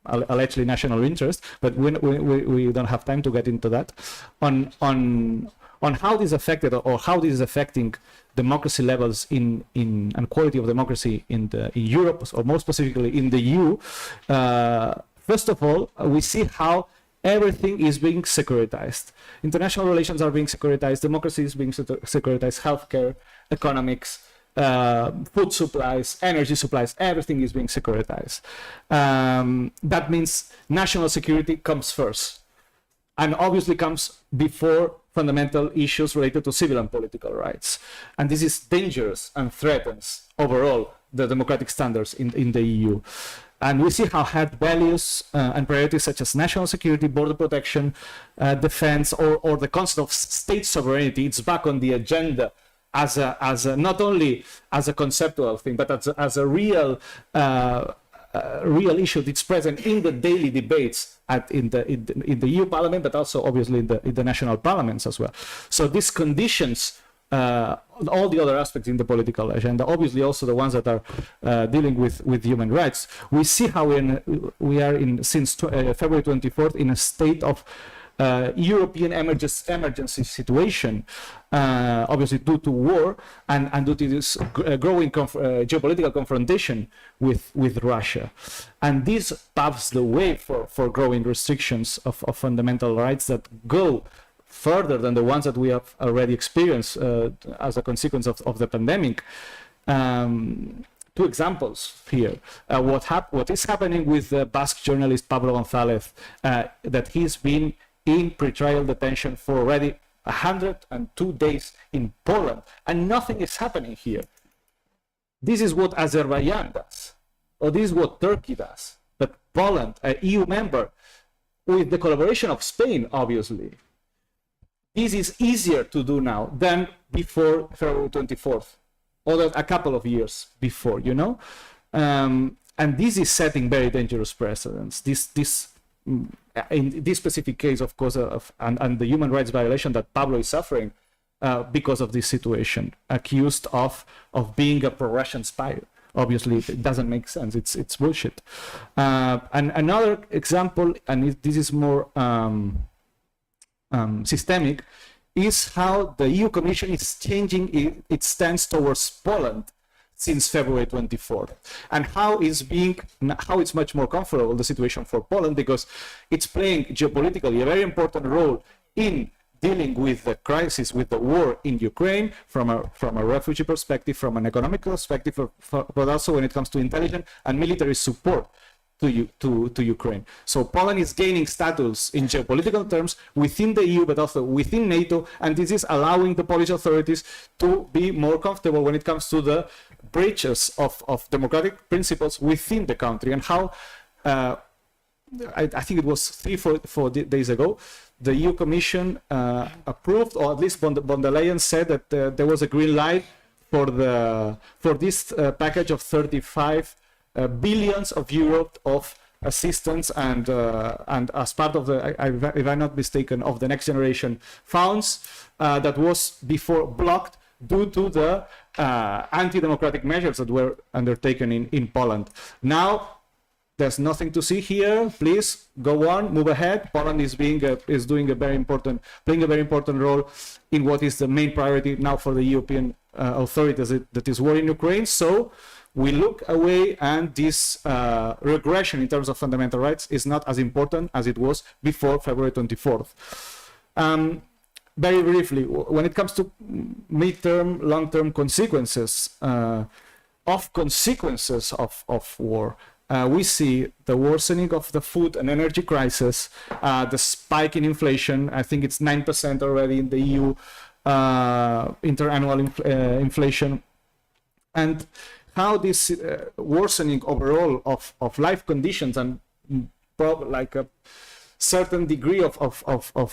allegedly national interest, but we don't have time to get into that, on how this affected or how this is affecting democracy levels and quality of democracy in Europe, or more specifically in the EU. First of all, we see how everything is being securitized. International relations are being securitized, democracy is being securitized, healthcare, economics, food supplies, energy supplies, everything is being securitized. That means national security comes first, and obviously comes before fundamental issues related to civil and political rights. And this is dangerous and threatens overall the democratic standards in the EU. And we see how hard values and priorities such as national security, border protection, defense, or the concept of state sovereignty, it's back on the agenda as a not only as a conceptual thing, but as a real issue that's present in the daily debates in the EU Parliament, but also obviously in the national parliaments as well. So this conditions all the other aspects in the political agenda, obviously also the ones that are dealing with human rights. We see how we are since February 24th in a state of European emergency situation, obviously due to war and due to this growing geopolitical confrontation with Russia. And this paves the way for growing restrictions of fundamental rights that go further than the ones that we have already experienced as a consequence of the pandemic. Two examples here. What is happening with the Basque journalist Pablo González, that he's been in pretrial detention for already 102 days in Poland, and nothing is happening here. This is what Azerbaijan does, or this is what Turkey does. But Poland, an EU member, with the collaboration of Spain, obviously, this is easier to do now than before February 24th, or a couple of years before, you know? And this is setting very dangerous precedents. In this specific case, of course, and the human rights violation that Pablo is suffering because of this situation, accused of being a pro-Russian spy. Obviously, it doesn't make sense. It's bullshit. And another example, and this is more systemic, is how the EU Commission is changing its stance towards Poland since February 24th, and how it's much more comfortable, the situation for Poland, because it's playing geopolitically a very important role in dealing with the crisis, with the war in Ukraine, from a refugee perspective, from an economic perspective, but also when it comes to intelligence and military support to Ukraine. So Poland is gaining status in geopolitical terms within the EU, but also within NATO, and this is allowing the Polish authorities to be more comfortable when it comes to the breaches of democratic principles within the country. And how, I think it was 4 days ago, the EU Commission approved, or at least von der Leyen said that there was a green light for this package of 35 billions of euros of assistance and as part of the, if I'm not mistaken, of the Next Generation funds that was before blocked due to the anti-democratic measures that were undertaken in Poland. Now, there's nothing to see here. Please go on, move ahead. Poland is playing a very important role in what is the main priority now for the European authorities, that is war in Ukraine. So we look away, and this regression in terms of fundamental rights is not as important as it was before February 24th. Very briefly, when it comes to midterm, long-term consequences of war, we see the worsening of the food and energy crisis, the spike in inflation. I think it's 9% already in the EU interannual inflation, and how this worsening overall of life conditions and like a certain degree of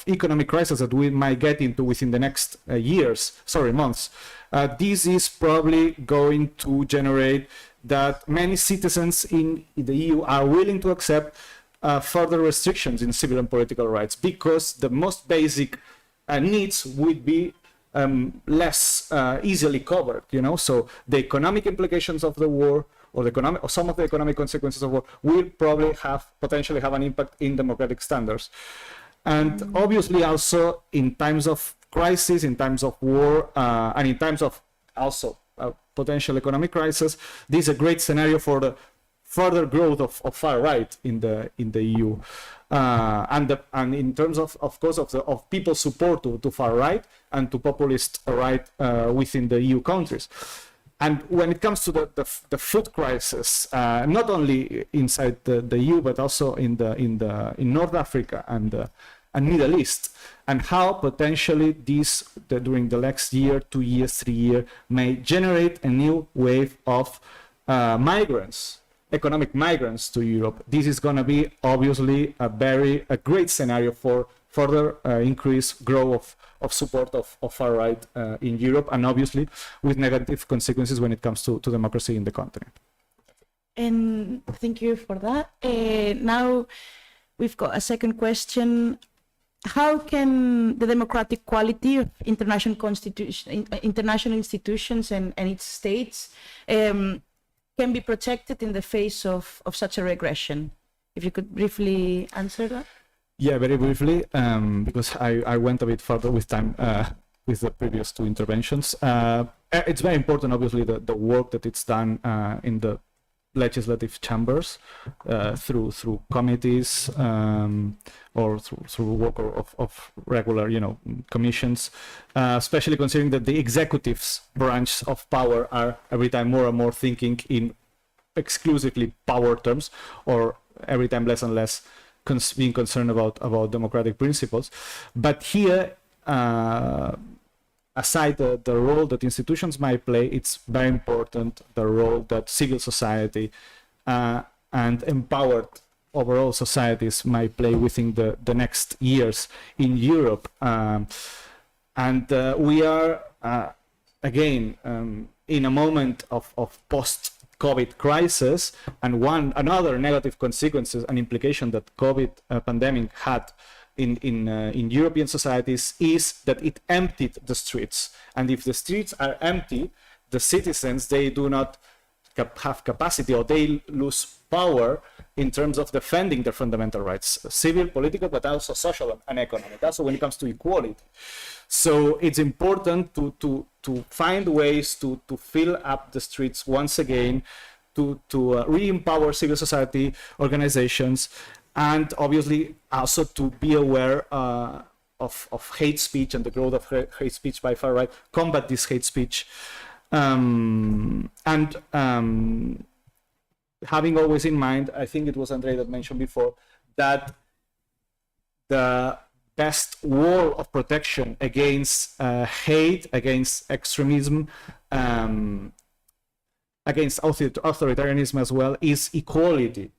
economic crisis that we might get into within the next months, this is probably going to generate that many citizens in the EU are willing to accept further restrictions in civil and political rights, because the most basic needs would be less easily covered, so the economic implications of the war, or some of the economic consequences of war, will probably potentially have an impact in democratic standards. And obviously also in times of crisis, in times of war, and in times of also potential economic crisis, this is a great scenario for the further growth of far right in the EU, and in terms of course of people's support to far right and to populist right within the EU countries. And when it comes to the food crisis, not only inside the EU but also in North Africa and Middle East, and how potentially during the next year, 2 years, 3 years, may generate a new wave of economic migrants to Europe. This is going to be obviously a great scenario for further increased growth of support of far right in Europe, and obviously with negative consequences when it comes to democracy in the continent. And thank you for that. Now we've got a second question. How can the democratic quality of international institutions and its states can be protected in the face of such a regression? If you could briefly answer that. Yeah, very briefly, because I went a bit further with time with the previous two interventions. It's very important, obviously, the work that it's done in the legislative chambers through committees or through work of regular commissions, especially considering that the executive's branch of power are every time more and more thinking in exclusively power terms, or every time less and less being concerned about democratic principles. But here, aside the role that institutions might play, it's very important the role that civil society and empowered overall societies might play within the next years in Europe. And we are, again, in a moment of post-COVID crisis, and another negative consequences and implication that COVID pandemic had in European societies is that it emptied the streets. And if the streets are empty, the citizens, they do not have capacity, or they lose power in terms of defending their fundamental rights, civil, political, but also social and economic, also when it comes to equality. So it's important to find ways to fill up the streets once again, to re-empower civil society organizations, and obviously also to be aware of hate speech and the growth of hate speech by far right, combat this hate speech, and having always in mind, I think it was Andrej that mentioned before, that the best wall of protection against hate, against extremism, against authoritarianism as well, is equality.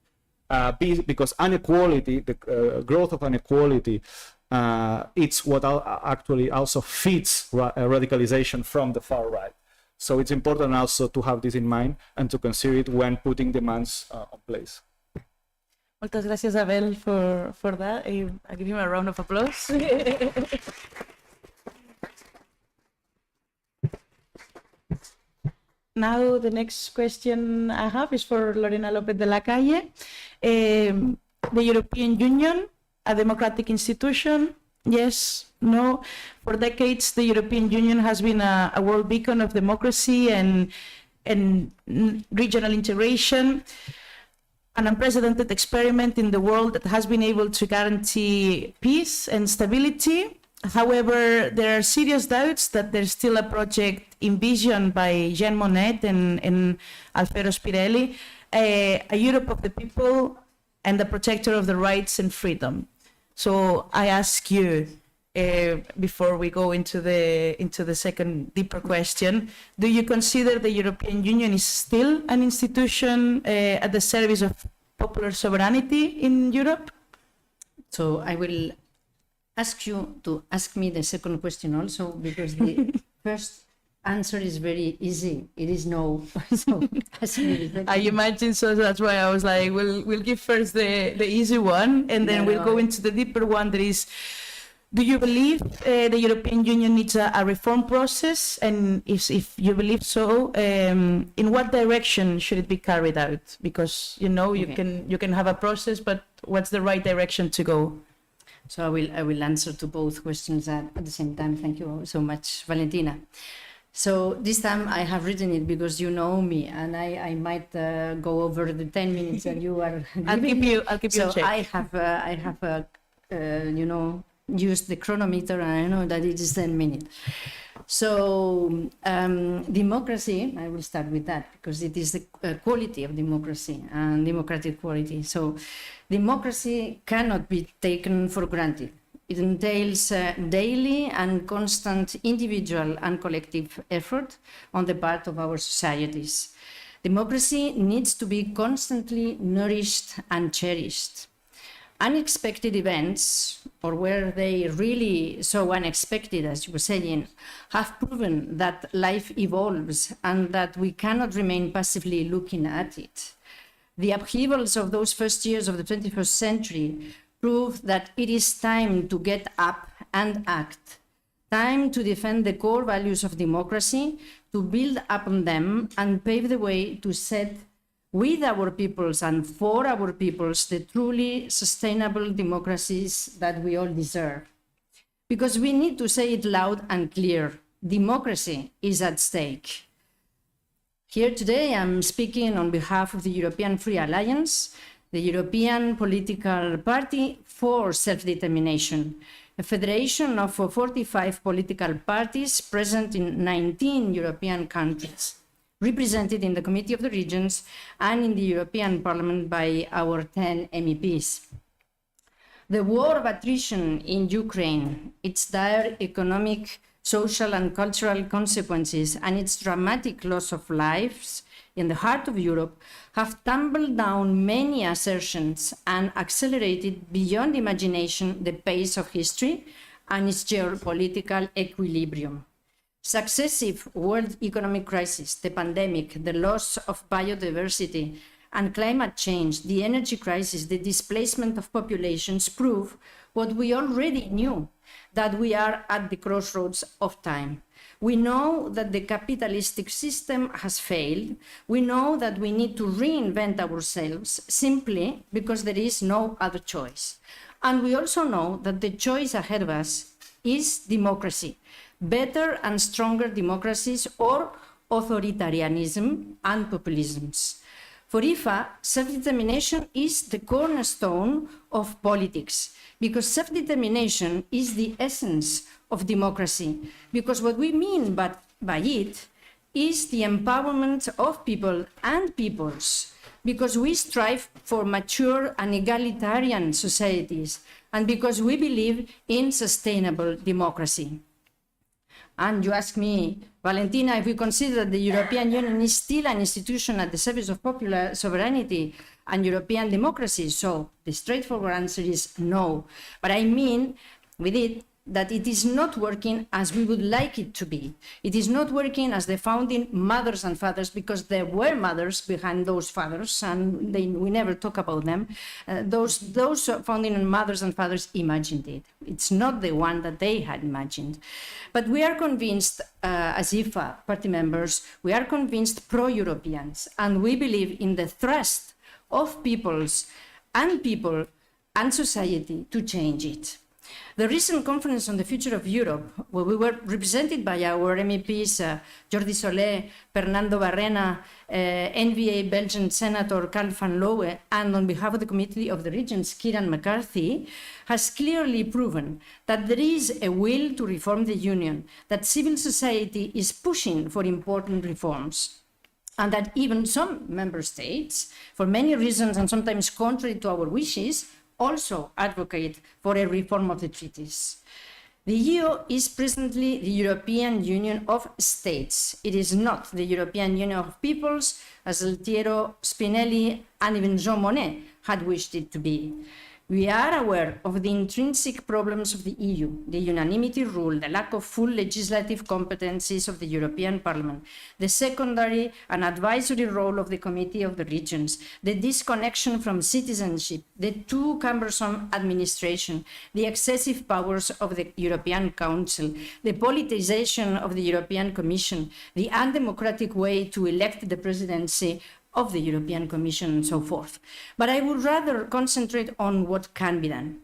Because inequality, the growth of inequality, it's what actually also feeds radicalization from the far right. So it's important also to have this in mind and to consider it when putting demands on place. Muchas gracias, Abel, for that. I'll give him a round of applause. Now, the next question I have is for Lórena López de Lacalle. The European Union, a democratic institution? Yes, no. For decades, the European Union has been a world beacon of democracy and regional integration, an unprecedented experiment in the world that has been able to guarantee peace and stability. However, there are serious doubts that there's still a project envisioned by Jean Monnet and Alfredo Spirelli, a Europe of the people and the protector of the rights and freedom. So I ask you, before we go into the second deeper question, do you consider the European Union is still an institution at the service of popular sovereignty in Europe? So I will ask you to ask me the second question also, because the first answer is very easy. It is no. So ask me the second. I imagine so. That's why I was like, we'll give first the easy one, and then we'll go into the deeper one. That is, do you believe the European Union needs a reform process? And if you believe so, in what direction should it be carried out? Because you can have a process, but what's the right direction to go? So I will answer to both questions at the same time. Thank you so much, Valentina. So this time I have written it because you know me, and I might go over the 10 minutes that you are. I'll keep you a check. So I have used the chronometer, and I know that it is 10 minutes. So democracy, I will start with that because it is the quality of democracy and democratic quality. So democracy cannot be taken for granted. It entails daily and constant individual and collective effort on the part of our societies. Democracy needs to be constantly nourished and cherished. Unexpected events, or where they really so unexpected, as you were saying, have proven that life evolves and that we cannot remain passively looking at it. The upheavals of those first years of the 21st century prove that it is time to get up and act, time to defend the core values of democracy, to build upon them and pave the way to set with our peoples and for our peoples the truly sustainable democracies that we all deserve. Because we need to say it loud and clear, democracy is at stake. Here today I'm speaking on behalf of the European Free Alliance, the European political party for self-determination, a federation of 45 political parties present in 19 European countries, represented in the Committee of the Regions and in the European Parliament by our 10 MEPs. The war of attrition in Ukraine, its dire economic, social and cultural consequences, and its dramatic loss of lives in the heart of Europe have tumbled down many assertions and accelerated beyond imagination the pace of history and its geopolitical equilibrium. Successive world economic crises, the pandemic, the loss of biodiversity, and climate change, the energy crisis, the displacement of populations prove what we already knew, that we are at the crossroads of time. We know that the capitalistic system has failed. We know that we need to reinvent ourselves simply because there is no other choice. And we also know that the choice ahead of us is democracy, better and stronger democracies or authoritarianism and populisms. For EFA, self-determination is the cornerstone of politics, because self-determination is the essence of democracy, because what we mean by it is the empowerment of people and peoples, because we strive for mature and egalitarian societies, and because we believe in sustainable democracy. And you ask me, Valentina, if we consider that the European Union is still an institution at the service of popular sovereignty and European democracy, so the straightforward answer is no. But I mean with it that it is not working as we would like it to be. It is not working as the founding mothers and fathers, because there were mothers behind those fathers, and we never talk about them. Those founding mothers and fathers imagined it. It's not the one that they had imagined. But we are convinced, as EFA party members, we are convinced pro-Europeans, and we believe in the thrust of people and society to change it. The recent conference on the future of Europe, where we were represented by our MEPs, Jordi Solé, Fernando Barrena, NVA Belgian Senator Karl van Lowe, and on behalf of the Committee of the Regions, Kieran McCarthy, has clearly proven that there is a will to reform the Union, that civil society is pushing for important reforms, and that even some member states, for many reasons and sometimes contrary to our wishes, also advocate for a reform of the treaties. The EU is presently the European Union of States. It is not the European Union of Peoples, as Altiero, Spinelli, and even Jean Monnet had wished it to be. We are aware of the intrinsic problems of the EU, the unanimity rule, the lack of full legislative competencies of the European Parliament, the secondary and advisory role of the Committee of the Regions, the disconnection from citizenship, the too cumbersome administration, the excessive powers of the European Council, the politicization of the European Commission, the undemocratic way to elect the presidency of the European Commission, and so forth. But I would rather concentrate on what can be done.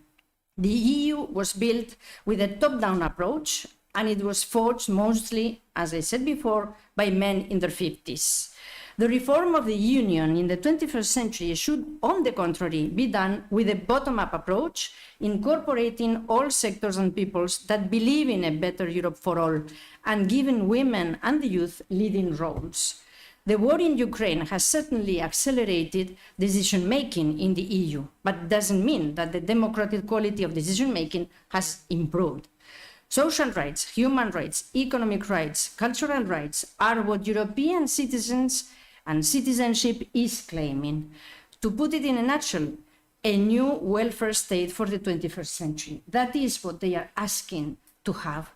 The EU was built with a top-down approach, and it was forged mostly, as I said before, by men in their 50s. The reform of the Union in the 21st century should, on the contrary, be done with a bottom-up approach, incorporating all sectors and peoples that believe in a better Europe for all, and giving women and the youth leading roles. The war in Ukraine has certainly accelerated decision-making in the EU, but doesn't mean that the democratic quality of decision-making has improved. Social rights, human rights, economic rights, cultural rights are what European citizens and citizenship is claiming. To put it in a nutshell, a new welfare state for the 21st century. That is what they are asking to have.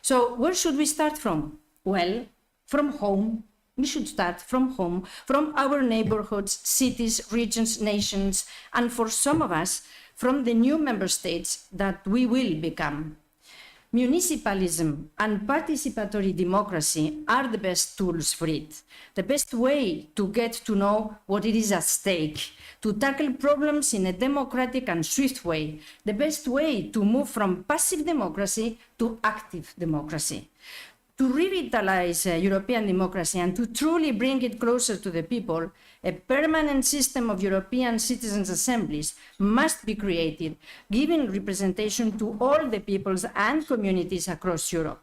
So where should we start from? Well, from home. We should start from home, from our neighborhoods, cities, regions, nations, and for some of us, from the new member states that we will become. Municipalism and participatory democracy are the best tools for it, the best way to get to know what it is at stake, to tackle problems in a democratic and swift way, the best way to move from passive democracy to active democracy. To revitalize European democracy and to truly bring it closer to the people, a permanent system of European citizens' assemblies must be created, giving representation to all the peoples and communities across Europe.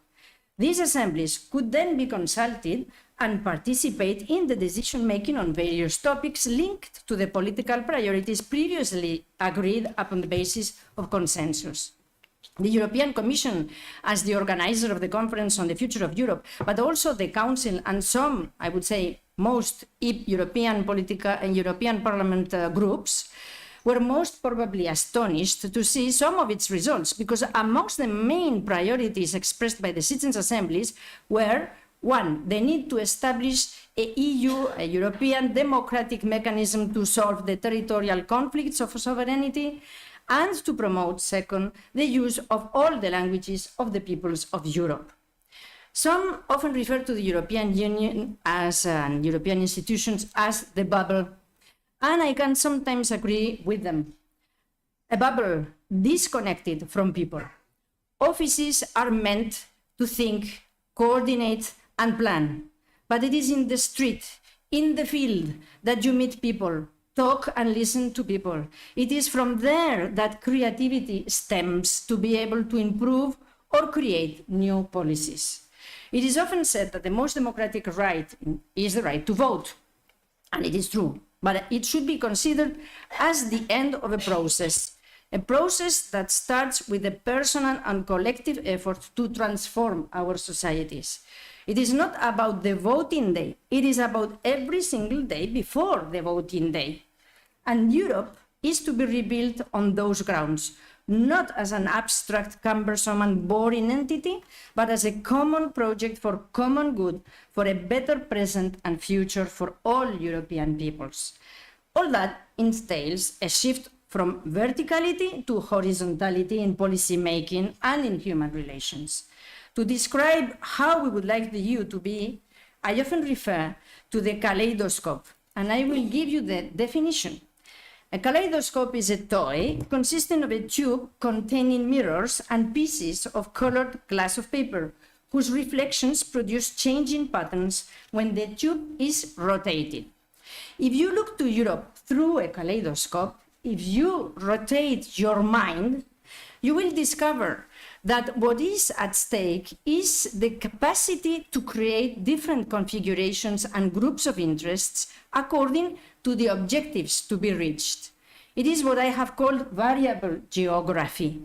These assemblies could then be consulted and participate in the decision-making on various topics linked to the political priorities previously agreed upon the basis of consensus. The European Commission, as the organizer of the Conference on the Future of Europe, but also the Council and some, I would say, most European Parliament groups, were most probably astonished to see some of its results, because amongst the main priorities expressed by the citizens' assemblies were, one, the need to establish a European democratic mechanism to solve the territorial conflicts of sovereignty, and to promote, second, the use of all the languages of the peoples of Europe. Some often refer to the European Union as and European institutions as the bubble, and I can sometimes agree with them. A bubble disconnected from people. Offices are meant to think, coordinate, and plan, but it is in the street, in the field, that you meet people, talk and listen to people. It is from there that creativity stems to be able to improve or create new policies. It is often said that the most democratic right is the right to vote, and it is true, but it should be considered as the end of a process that starts with a personal and collective effort to transform our societies. It is not about the voting day, it is about every single day before the voting day. And Europe is to be rebuilt on those grounds, not as an abstract, cumbersome and boring entity, but as a common project for common good, for a better present and future for all European peoples. All that entails a shift from verticality to horizontality in policy making and in human relations. To describe how we would like the EU to be, I often refer to the kaleidoscope, and I will give you the definition. A kaleidoscope is a toy consisting of a tube containing mirrors and pieces of colored glass of paper, whose reflections produce changing patterns when the tube is rotated. If you look to Europe through a kaleidoscope, if you rotate your mind, you will discover that what is at stake is the capacity to create different configurations and groups of interests according to the objectives to be reached. It is what I have called variable geography.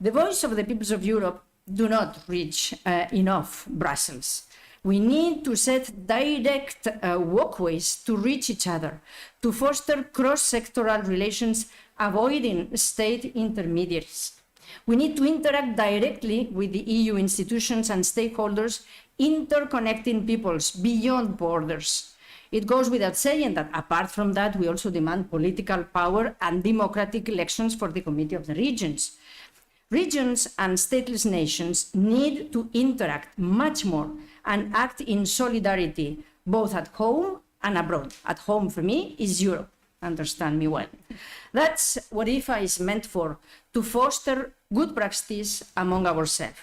The voice of the peoples of Europe do not reach enough Brussels. We need to set direct walkways to reach each other, to foster cross-sectoral relations, avoiding state intermediaries. We need to interact directly with the EU institutions and stakeholders, interconnecting peoples beyond borders. It goes without saying that apart from that, we also demand political power and democratic elections for the Committee of the Regions. Regions and stateless nations need to interact much more and act in solidarity, both at home and abroad. At home, for me, is Europe. Understand me well. That's what EFAy is meant for, to foster good practice among ourselves.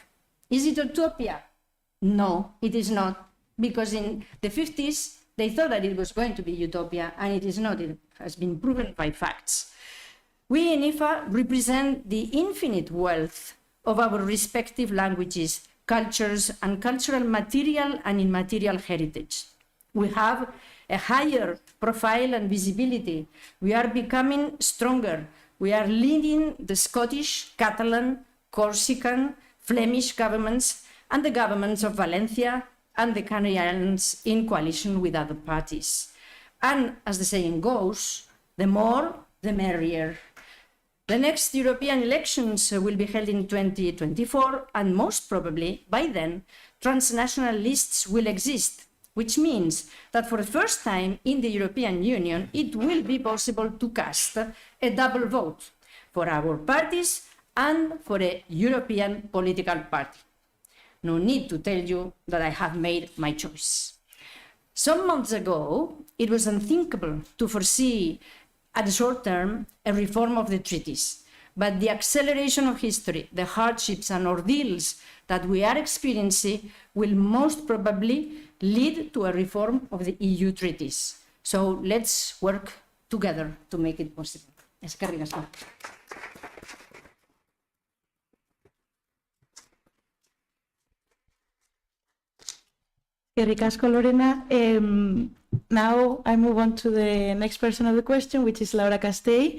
Is it utopia? No, it is not, because in the 50s, they thought that it was going to be utopia, and it is not. It has been proven by facts. We in EFA represent the infinite wealth of our respective languages, cultures, and cultural material and immaterial heritage. We have a higher profile and visibility. We are becoming stronger. We are leading the Scottish, Catalan, Corsican, Flemish governments and the governments of Valencia and the Canary Islands in coalition with other parties. And as the saying goes, the more, the merrier. The next European elections will be held in 2024, and most probably by then, transnational lists will exist, which means that for the first time in the European Union, it will be possible to cast a double vote for our parties and for a European political party. No need to tell you that I have made my choice. Some months ago, it was unthinkable to foresee at the short term a reform of the treaties, but the acceleration of history, the hardships and ordeals that we are experiencing will most probably lead to a reform of the EU treaties. So let's work together to make it possible. Eskerrik asko. Eskerrik asko, Lórena. Now I move on to the next person of the question, which is Laura Castel.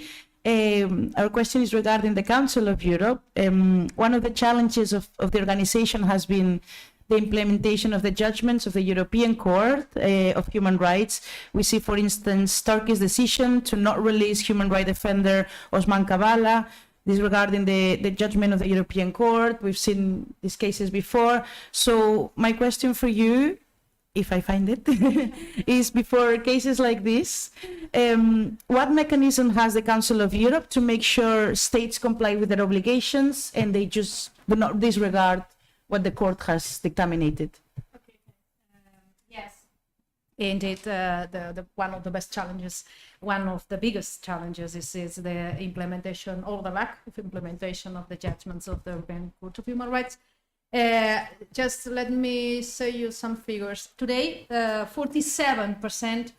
Our question is regarding the Council of Europe. One of the challenges of the organization has been the implementation of the judgments of the European Court of Human Rights. We see, for instance, Turkey's decision to not release human rights defender Osman Kavala, disregarding the judgment of the European Court. We've seen these cases before. So my question for you, if I find it, is before cases like this, what mechanism has the Council of Europe to make sure states comply with their obligations and they just do not disregard what the court has dictated? Okay. Yes. Indeed, one of the best challenges, one of the biggest challenges is the implementation or the lack of implementation of the judgments of the European Court of Human Rights. Just let me say you some figures. Today, 47%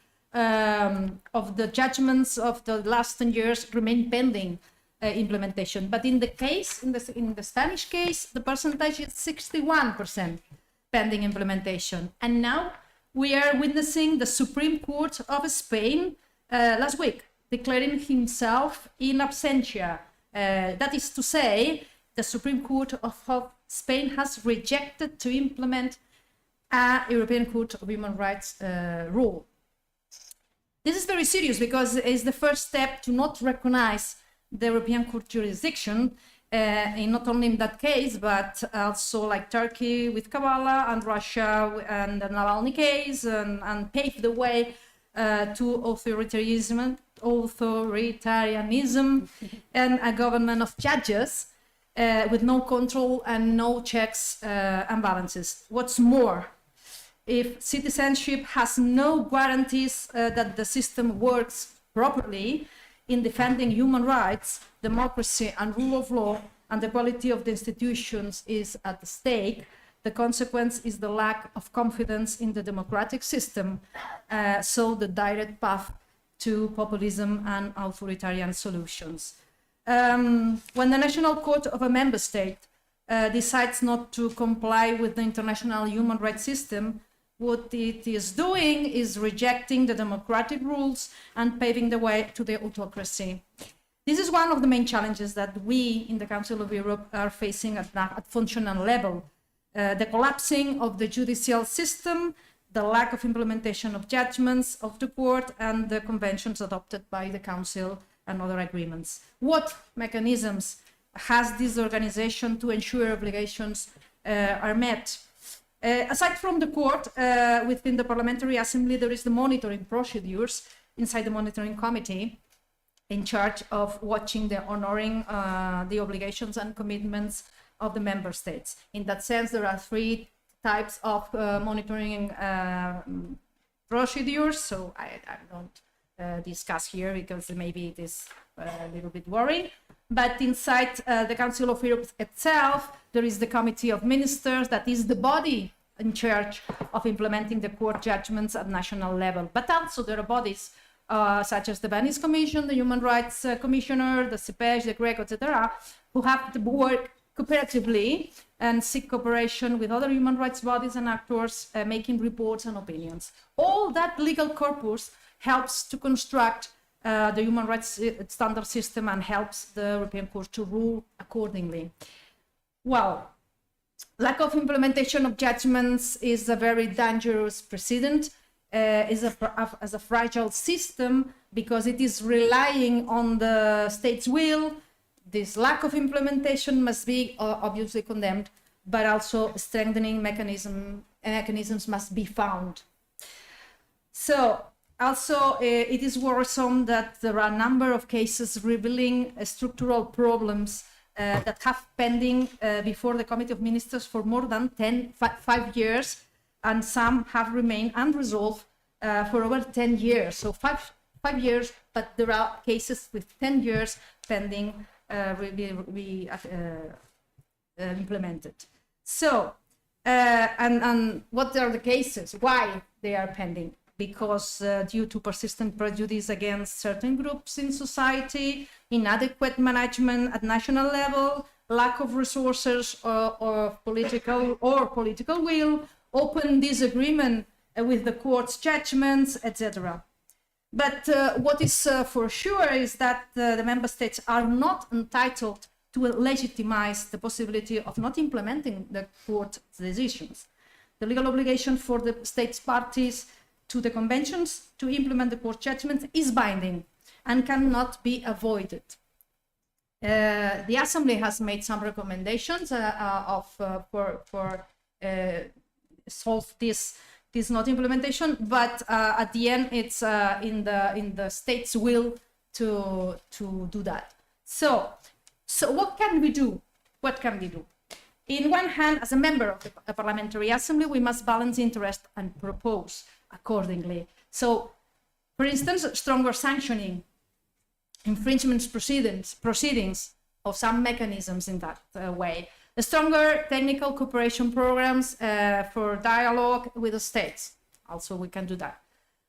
of the judgments of the last 10 years remain pending implementation. But in the case, in the Spanish case, the percentage is 61% pending implementation. And now we are witnessing the Supreme Court of Spain last week declaring himself in absentia. That is to say, the Supreme Court of Spain has rejected to implement a European Court of Human Rights rule. This is very serious because it's the first step to not recognize the European Court jurisdiction, in not only in that case, but also like Turkey with Kavala and Russia and the Navalny case, and pave the way to authoritarianism and a government of judges with no control and no checks and balances. What's more, if citizenship has no guarantees that the system works properly in defending human rights, democracy and rule of law, and the quality of the institutions is at stake, the consequence is the lack of confidence in the democratic system, so the direct path to populism and authoritarian solutions. When the National Court of a member state decides not to comply with the international human rights system, what it is doing is rejecting the democratic rules and paving the way to the autocracy. This is one of the main challenges that we in the Council of Europe are facing at functional level. The collapsing of the judicial system, the lack of implementation of judgments of the court, and the conventions adopted by the Council and other agreements. What mechanisms has this organization to ensure obligations are met? Aside from the court, within the Parliamentary Assembly, there is the monitoring procedures inside the monitoring committee in charge of watching the honoring the obligations and commitments of the member states. In that sense, there are three types of monitoring procedures, so I don't discuss here because maybe it is a little bit worrying. But inside the Council of Europe itself, there is the Committee of Ministers, that is the body in charge of implementing the court judgments at national level. But also there are bodies such as the Venice Commission, the Human Rights Commissioner, the CPEJ, the Greco, etc., who have to work cooperatively and seek cooperation with other human rights bodies and actors, making reports and opinions. All that legal corpus helps to construct the human rights standard system and helps the European Court to rule accordingly. Well, lack of implementation of judgments is a very dangerous precedent, is a fragile system because it is relying on the state's will. This lack of implementation must be obviously condemned, but also strengthening mechanisms must be found. So, also, it is worrisome that there are a number of cases revealing structural problems that have pending before the Committee of Ministers for more than 5 years, and some have remained unresolved for over 10 years. So 5 years, but there are cases with 10 years pending implemented. So, and what are the cases? Why they are pending? Because due to persistent prejudice against certain groups in society, inadequate management at national level, lack of resources or political will, open disagreement with the court's judgments, etc. But what is for sure is that the member states are not entitled to legitimize the possibility of not implementing the court's decisions. The legal obligation for the states parties to the conventions to implement the court judgments is binding and cannot be avoided. The Assembly has made some recommendations for solve this not implementation, but at the end it's in the state's will to do that. So what can we do? What can we do? In one hand, as a member of the Parliamentary Assembly, we must balance interest and propose accordingly. So, for instance, stronger sanctioning, infringement proceedings of some mechanisms in that way. The stronger technical cooperation programs for dialogue with the states. Also, we can do that.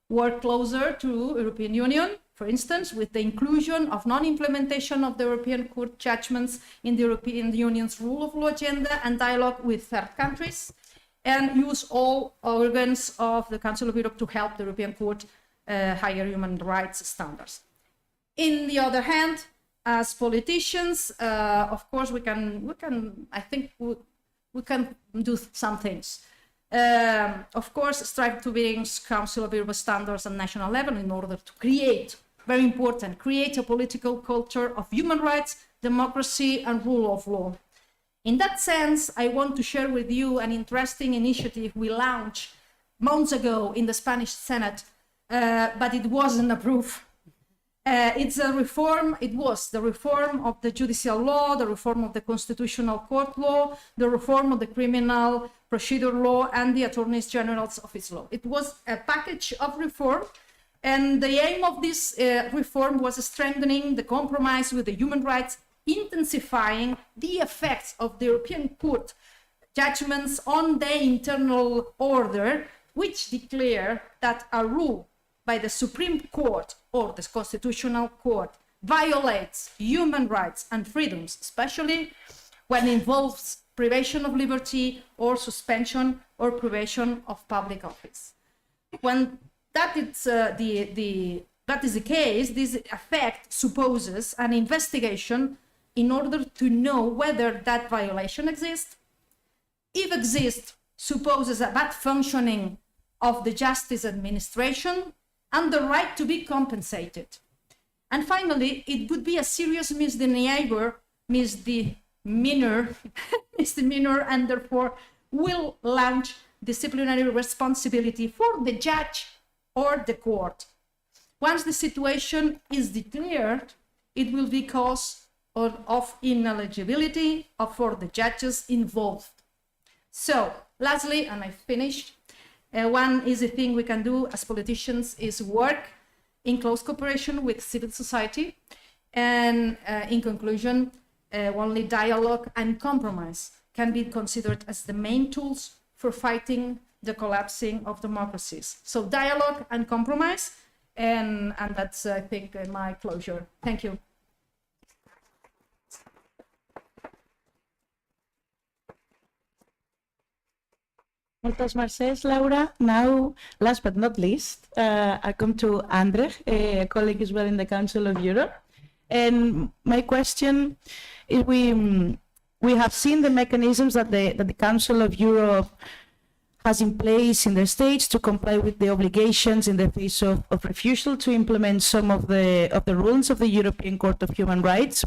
Work closer to European Union, for instance, with the inclusion of non-implementation of the European Court judgments in the European Union's rule of law agenda and dialogue with third countries, and use all organs of the Council of Europe to help the European Court higher human rights standards. In the other hand, as politicians, of course, we can do some things. Of course, strive to bring Council of Europe standards at national level in order to create very important, create a political culture of human rights, democracy, and rule of law. In that sense, I want to share with you an interesting initiative we launched months ago in the Spanish Senate, but it wasn't approved. It's a reform, it was the reform of the judicial law, the reform of the constitutional court law, the reform of the criminal procedure law, and the Attorney General's office law. It was a package of reform, and the aim of this reform was strengthening the compromise with the human rights, intensifying the effects of the European Court judgments on the internal order, which declare that a rule by the Supreme Court or the Constitutional Court violates human rights and freedoms, especially when it involves privation of liberty or suspension or privation of public office. When that is the case, this effect supposes an investigation in order to know whether that violation exists. If exists, supposes a bad functioning of the justice administration and the right to be compensated. And finally, it would be a serious misdemeanor, and therefore will launch disciplinary responsibility for the judge or the court. Once the situation is declared, it will be cause of ineligibility for the judges involved. So, lastly, and I finished, one easy thing we can do as politicians is work in close cooperation with civil society. And in conclusion, only dialogue and compromise can be considered as the main tools for fighting the collapsing of democracies. So dialogue and compromise, and that's, I think, my closure. Thank you. Moltes mercès, Laura. Now, last but not least, I come to Andrej, a colleague as well in the Council of Europe. And my question is, we have seen the mechanisms that the Council of Europe has in place in the states to comply with the obligations in the face of refusal to implement some of the rulings of the European Court of Human Rights.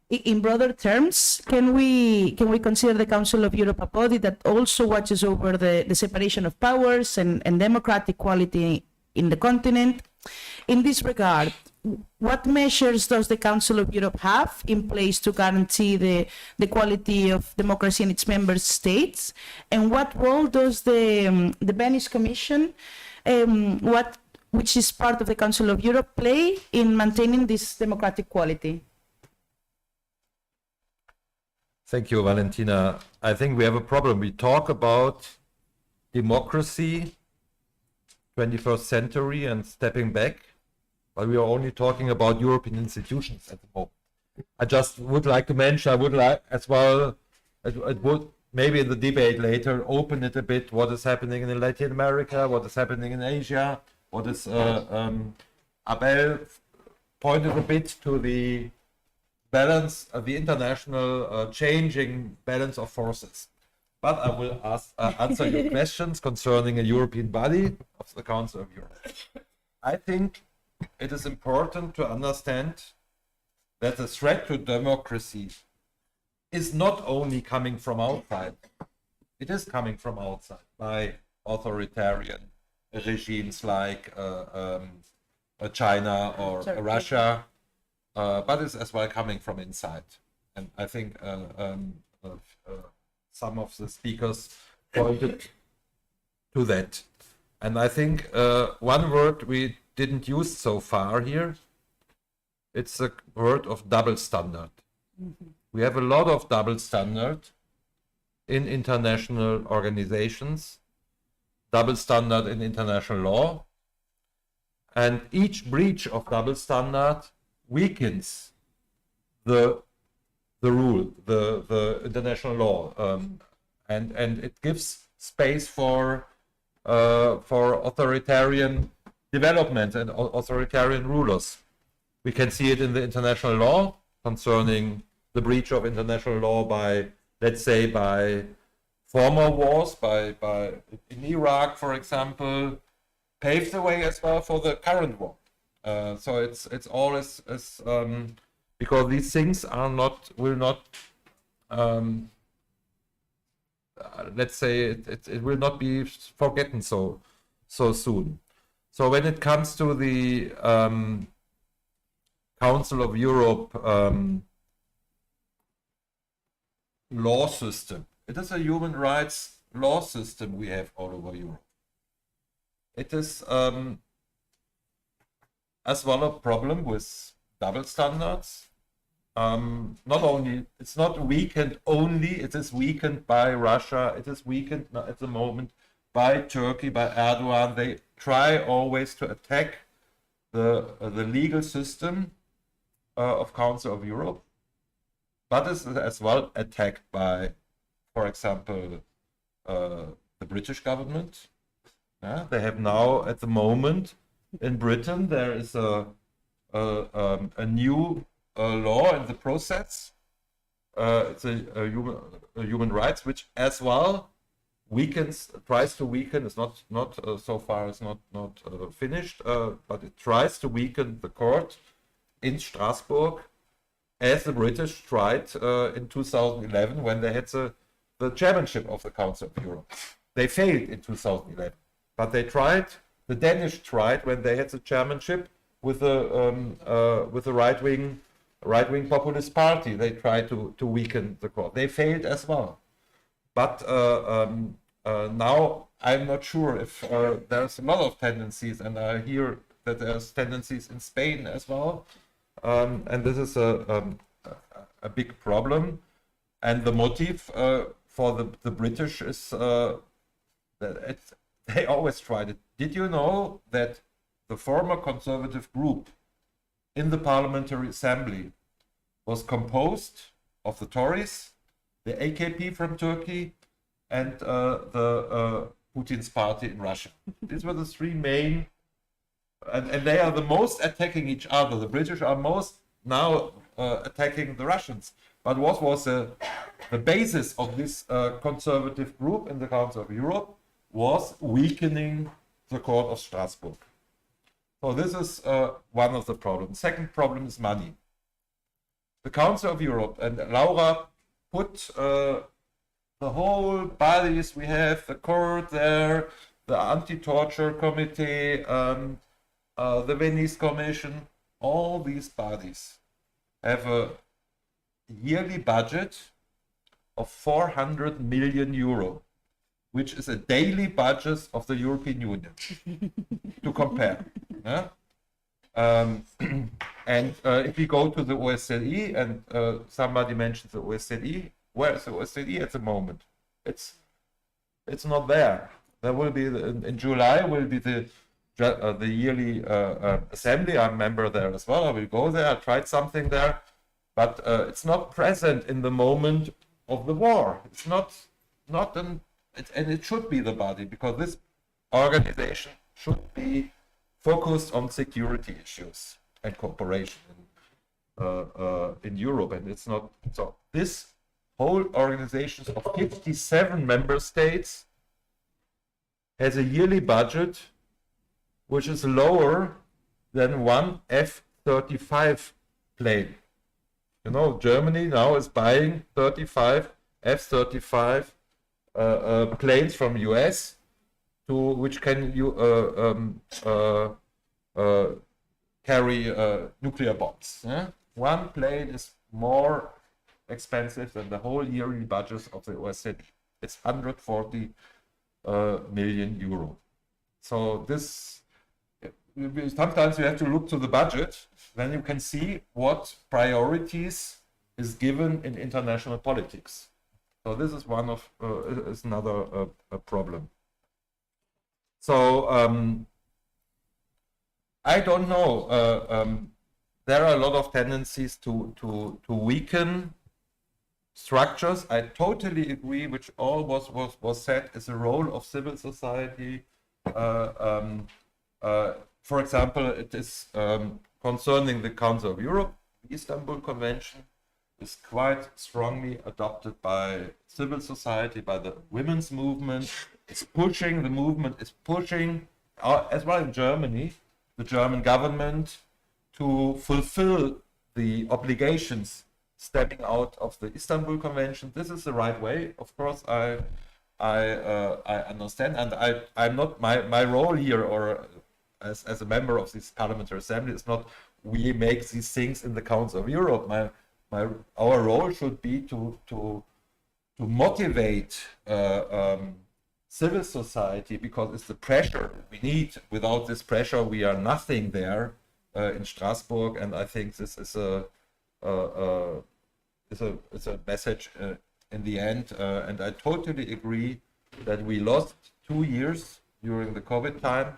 In broader terms, can we consider the Council of Europe a body that also watches over the separation of powers and democratic quality in the continent? In this regard, what measures does the Council of Europe have in place to guarantee the quality of democracy in its member states? And what role does the Venice Commission, which is part of the Council of Europe, play in maintaining this democratic quality? Thank you, Valentina. I think we have a problem. We talk about democracy, 21st century and stepping back, but we are only talking about European institutions at the moment. I just would like to mention, I would like as well, it would maybe in the debate later open it a bit, what is happening in Latin America, what is happening in Asia, what is, Abel pointed a bit to the balance, the international changing balance of forces. But I will answer your questions concerning a European body of the Council of Europe. I think it is important to understand that the threat to democracy is not only coming from outside, it is coming from outside by authoritarian regimes like China or Russia. But it's as well coming from inside. And I think some of the speakers pointed to that. And I think one word we didn't use so far here, it's the word of double standard. Mm-hmm. We have a lot of double standard in international organizations, double standard in international law, and each breach of double standard weakens the rule, the international law, and it gives space for authoritarian development and authoritarian rulers. We can see it in the international law concerning the breach of international law by, let's say, by former wars, by in Iraq, for example, paved the way as well for the current war. So it's always because these things will not let's say it will not be forgotten so soon. So when it comes to the Council of Europe law system, it is a human rights law system we have all over Europe. It is as well a problem with double standards. Not only, it's not weakened only, it is weakened by Russia, it is weakened at the moment by Turkey, by Erdogan. They try always to attack the legal system of Council of Europe, but is as well attacked by, for example, the British government. They have now, at the moment, in Britain, there is a new law in the process. It's a human rights, which as well tries to weaken. It's not so far. It's not finished, but it tries to weaken the court in Strasbourg, as the British tried in 2011 when they had the chairmanship of the Council of Europe. They failed in 2011, but they tried. The Danish tried when they had the chairmanship with the right-wing populist party. They tried to weaken the court. They failed as well. But now I'm not sure if there's a lot of tendencies, and I hear that there's tendencies in Spain as well. And this is a big problem. And the motive for the British is that they always tried it. Did you know that the former conservative group in the Parliamentary Assembly was composed of the Tories, the AKP from Turkey, and the Putin's party in Russia? These were the three main, and they are the most attacking each other. The British are most now attacking the Russians. But what was the basis of this conservative group in the Council of Europe was weakening the Court of Strasbourg. So this is one of the problems. Second problem is money. The Council of Europe, and Laura put the whole bodies we have, the court there, the anti-torture committee, the Venice Commission, all these bodies have a yearly budget of 400 million euro, which is a daily budget of the European Union, to compare. And if we go to the OSCE, and somebody mentioned the OSCE, where is the OSCE at the moment? It's not there. There will be in July will be the yearly assembly. I'm a member there as well. I will go there. I tried something there, but it's not present in the moment of the war. It's not and it should be the body, because this organization should be focused on security issues and cooperation in Europe, and it's not. So this whole organization of 57 member states has a yearly budget which is lower than one F-35 plane. You know, Germany now is buying 35 F-35 planes from US, which can carry nuclear bombs. One plane is more expensive than the whole yearly budget of the OSCE. It's 140 million euro. So this, sometimes you have to look to the budget, then you can see what priorities is given in international politics. So this is one of is another problem. So I don't know. There are a lot of tendencies to weaken structures. I totally agree, which all was said as a role of civil society. For example, it is concerning the Council of Europe. The Istanbul Convention is quite strongly adopted by civil society, by the women's movement. It's pushing, the movement is pushing, as well in Germany, the German government to fulfill the obligations stepping out of the Istanbul Convention. This is the right way. Of course, I understand, and I'm not my role here, or as a member of this parliamentary assembly, is not we make these things in the Council of Europe. Our role should be to motivate civil society, because it's the pressure we need. Without this pressure, we are nothing there in Strasbourg, and I think this is a message in the end, and I totally agree that we lost 2 years during the COVID time.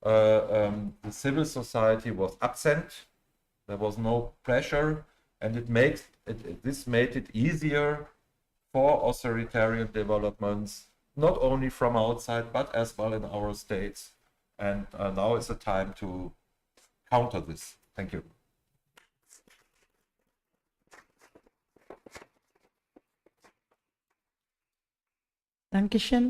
The civil society was absent. There was no pressure, and this made it easier for authoritarian developments, not only from outside but as well in our states. And now is the time to counter this. Thank you. Dankeschön.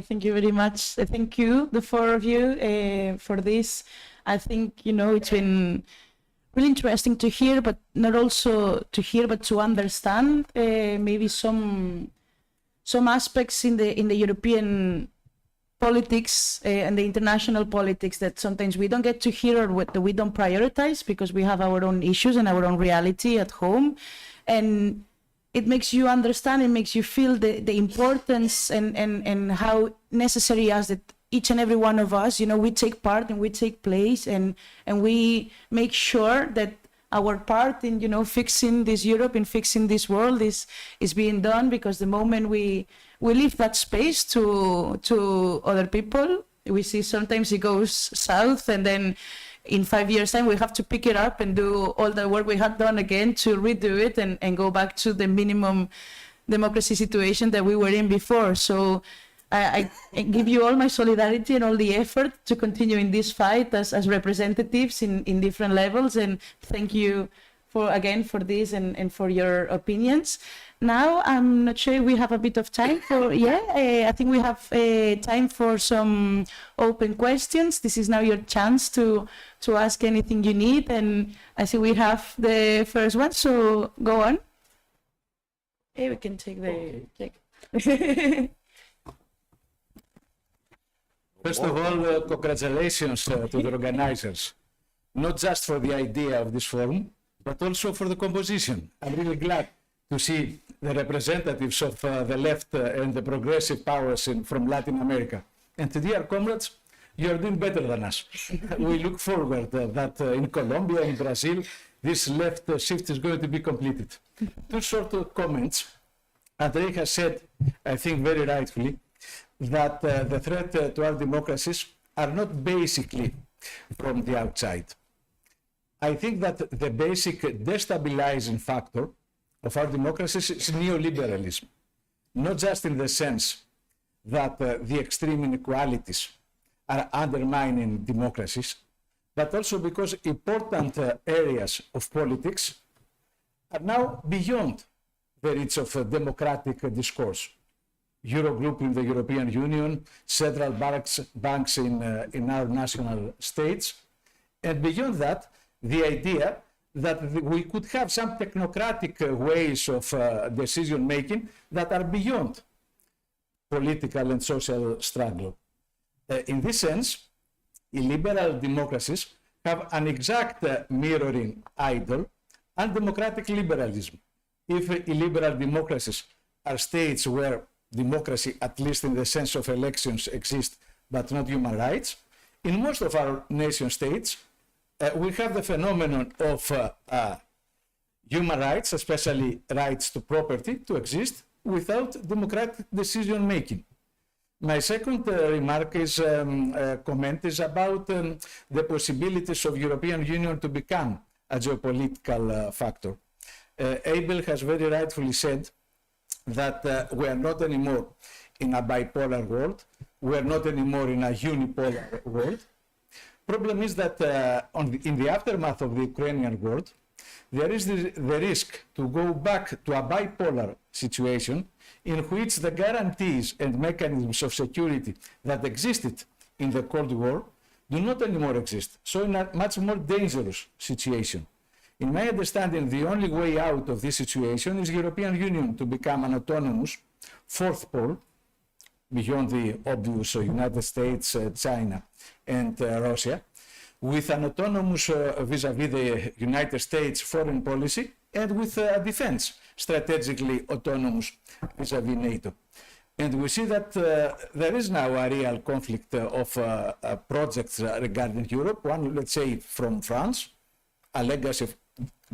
Thank you very much. Thank you, the four of you, for this. I think, it's been really interesting to hear, but not also to hear, but to understand maybe some aspects in the European politics and the international politics that sometimes we don't get to hear, or that we don't prioritize because we have our own issues and our own reality at home. And it makes you understand, it makes you feel the importance and how necessary it is that each and every one of us, we take part and we take place, and we make sure that our part in, fixing this Europe and fixing this world is being done, because the moment we leave that space to other people, we see sometimes it goes south, and then in 5 years' time, we have to pick it up and do all the work we had done again to redo it and go back to the minimum democracy situation that we were in before. So I give you all my solidarity and all the effort to continue in this fight as representatives in different levels. And thank you for this and for your opinions. Now, I'm not sure we have a bit of time for, I think we have time for some open questions. This is now your chance to ask anything you need. And I think we have the first one, so go on. We can take the... First of all, congratulations to the organizers, not just for the idea of this forum, but also for the composition. I'm really glad to see the representatives of the left and the progressive powers from Latin America. And dear comrades, you are doing better than us. We look forward that in Colombia, in Brazil, this left shift is going to be completed. Two short comments. Andrej has said, I think very rightfully, that the threat to our democracies are not basically from the outside. I think that the basic destabilizing factor of our democracies is neoliberalism, not just in the sense that the extreme inequalities are undermining democracies, but also because important areas of politics are now beyond the reach of democratic discourse. Eurogroup in the European Union, central banks in our national states, and beyond that, the idea that we could have some technocratic ways of decision-making that are beyond political and social struggle. In this sense, illiberal democracies have an exact mirroring idol and democratic liberalism. If illiberal democracies are states where democracy, at least in the sense of elections, exists, but not human rights, in most of our nation states, we have the phenomenon of human rights, especially rights to property, to exist without democratic decision-making. My second remark is comment is about the possibilities of European Union to become a geopolitical factor. Abel has very rightfully said that we are not anymore in a bipolar world, we are not anymore in a unipolar world. Problem is that in the aftermath of the Ukrainian war, there is the risk to go back to a bipolar situation in which the guarantees and mechanisms of security that existed in the Cold War do not anymore exist. So in a much more dangerous situation. In my understanding, the only way out of this situation is European Union to become an autonomous fourth pole beyond the obvious United States, China, and Russia, with an autonomous vis-à-vis the United States foreign policy and with a defense strategically autonomous vis-à-vis NATO. And we see that there is now a real conflict of projects regarding Europe. One, let's say, from France, a legacy of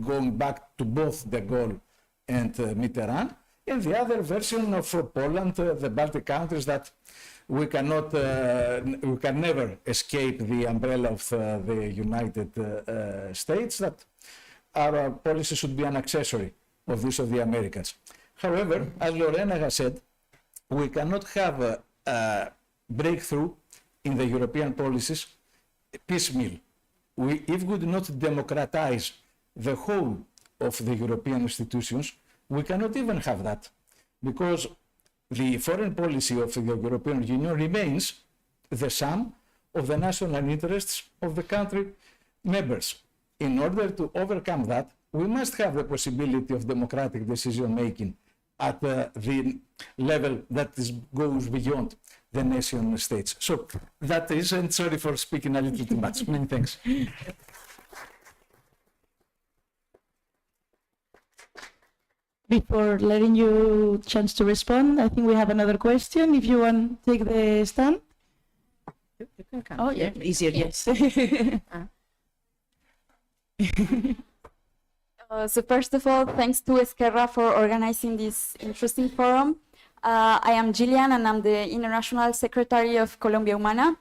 going back to both de Gaulle and Mitterrand, and the other version of Poland, the Baltic countries, that we cannot, we can never escape the umbrella of the United States, that our policy should be an accessory of this of the Americans. However, as Lórena has said, we cannot have a breakthrough in the European policies piecemeal. If we do not democratize the whole of the European institutions, we cannot even have that, because the foreign policy of the European Union remains the sum of the national interests of the country members. In order to overcome that, we must have the possibility of democratic decision making at the level that goes beyond the nation states. So that is, and sorry for speaking a little too much. Many thanks. Before letting you chance to respond, I think we have another question. If you want to take the stand. You can come. Oh, yeah, easier, yes. So first of all, thanks to Esquerra for organizing this interesting forum. I am Gillian and I'm the International Secretary of Colombia Humana.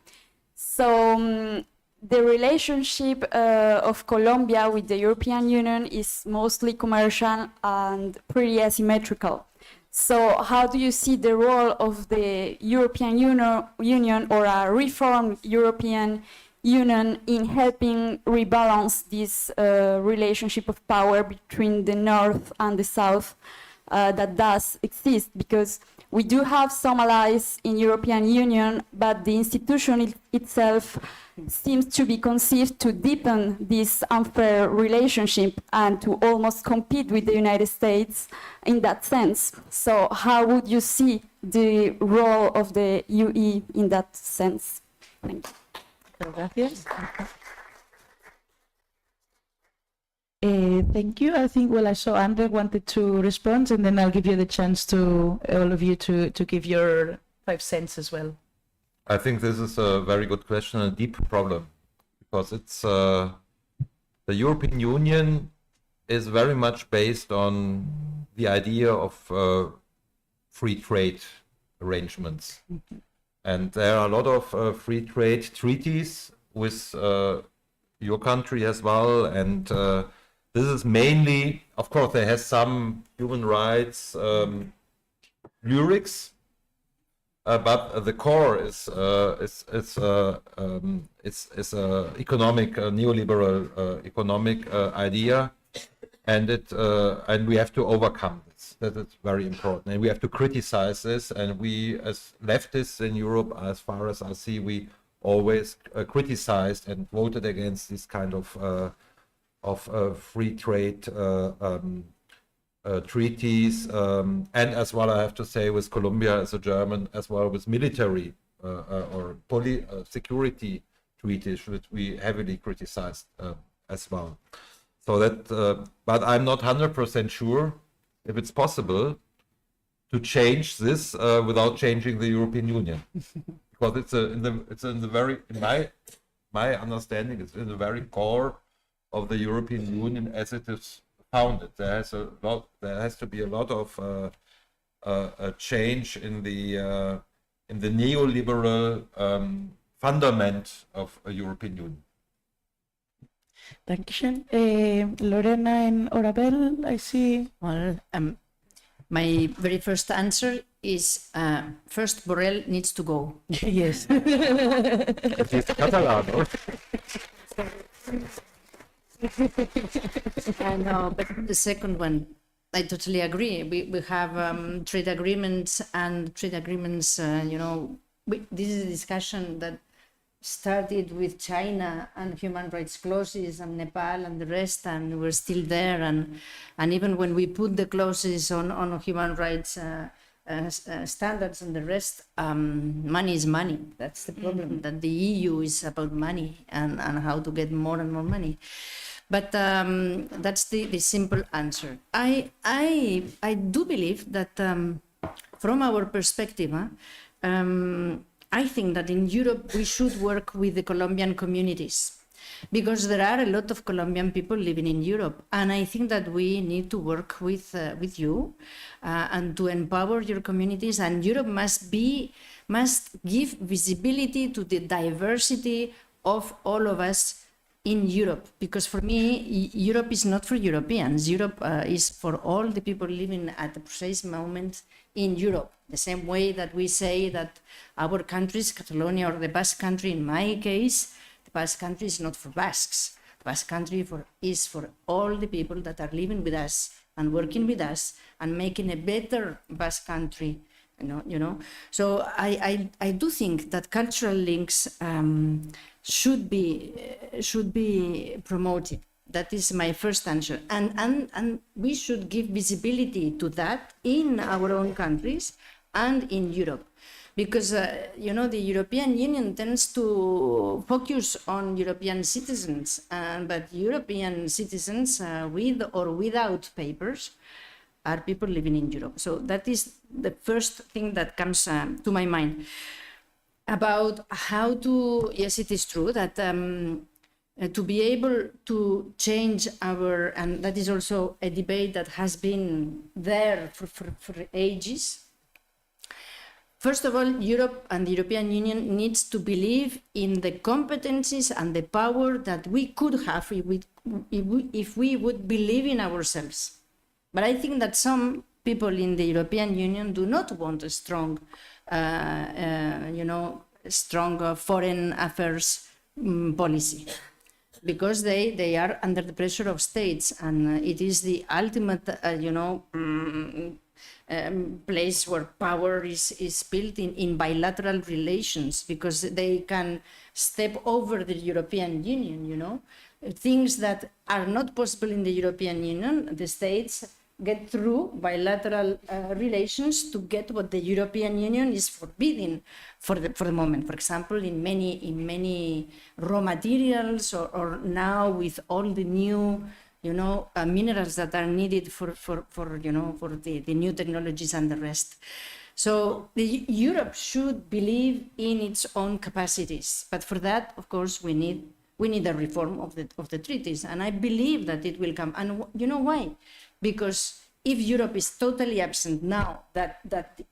So the relationship of Colombia with the European Union is mostly commercial and pretty asymmetrical. So how do you see the role of the European Union or a reformed European Union in helping rebalance this relationship of power between the North and the South that does exist? Because we do have some allies in European Union, but the institution itself seems to be conceived to deepen this unfair relationship and to almost compete with the United States in that sense. So how would you see the role of the UE in that sense? Thank you. Gracias. Thank you. I think, well, I saw Andrej wanted to respond, and then I'll give you the chance to all of you to give your 5 cents as well. I think this is a very good question and a deep problem, because it's the European Union is very much based on the idea of free trade arrangements. Mm-hmm. And there are a lot of free trade treaties with your country as well. And this is mainly, of course, there has some human rights lyrics, but the core is economic, neoliberal economic idea, and and we have to overcome this. That is very important, and we have to criticize this. And we, as leftists in Europe, as far as I see, we always criticized and voted against this kind of free trade treaties, and as well, I have to say, with Colombia as a German, as well with military or security treaties, which we heavily criticized as well. So that, but I'm not 100% sure if it's possible to change this without changing the European Union, because it's in the very, in my understanding, it's in the very core of the European Union as it is founded. There has to be a lot of a change in the neoliberal fundament of a European Union. Dankeschön. Lórena and Abel, I see. Well, my very first answer is first Borrell needs to go. Yes. I know, but the second one, I totally agree. We have trade agreements, and trade agreements, you know, this is a discussion that started with China and human rights clauses and Nepal and the rest, and we're still there. And even when we put the clauses on human rights standards and the rest, money is money. That's the problem, that the EU is about money and how to get more and more money. But that's the simple answer. I do believe that from our perspective, I think that in Europe we should work with the Colombian communities, because there are a lot of Colombian people living in Europe, and I think that we need to work with you and to empower your communities. And Europe must give visibility to the diversity of all of us in Europe, because for me, Europe is not for Europeans. Europe is for all the people living at the precise moment in Europe. The same way that we say that our countries, Catalonia or the Basque Country, in my case, the Basque Country is not for Basques. The Basque Country is for all the people that are living with us and working with us and making a better Basque Country. You know. So I do think that cultural links should be promoted. That is my first answer, and we should give visibility to that in our own countries and in Europe, because the European Union tends to focus on European citizens, but European citizens with or without papers are people living in Europe. So that is the first thing that comes to my mind about how to. Yes, it is true that. To be able to change and that is also a debate that has been there for ages. First of all, Europe and the European Union needs to believe in the competencies and the power that we could have if we would believe in ourselves. But I think that some people in the European Union do not want a strong, foreign affairs policy, because they are under the pressure of states, and it is the ultimate, place where power is built in bilateral relations, because they can step over the European Union, things that are not possible in the European Union, the states get through bilateral relations to get what the European Union is forbidding for the moment. For example, in many raw materials, or now with all the new minerals that are needed for the new technologies and the rest. So Europe should believe in its own capacities, but for that, of course, we need a reform of the treaties, and I believe that it will come. And you know why? Because if Europe is totally absent now, that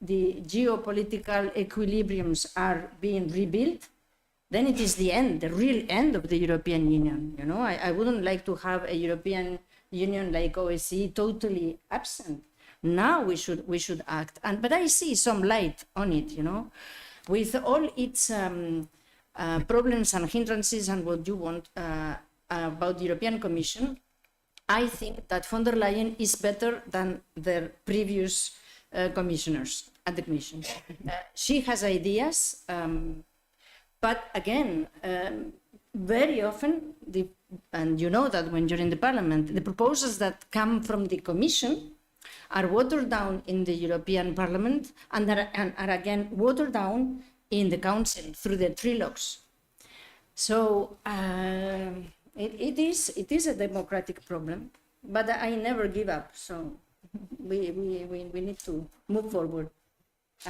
the geopolitical equilibriums are being rebuilt, then it is the real end of the European Union. I wouldn't like to have a European Union like OSCE totally absent. Now we should act, but I see some light on it. With all its problems and hindrances and what you want about the European Commission. I think that von der Leyen is better than the previous commissioners at the Commission. She has ideas, but again, very often, and you know that when you're in the Parliament, the proposals that come from the Commission are watered down in the European Parliament and are again watered down in the Council through the trilogues. So it is a democratic problem, but I never give up. So we need to move forward.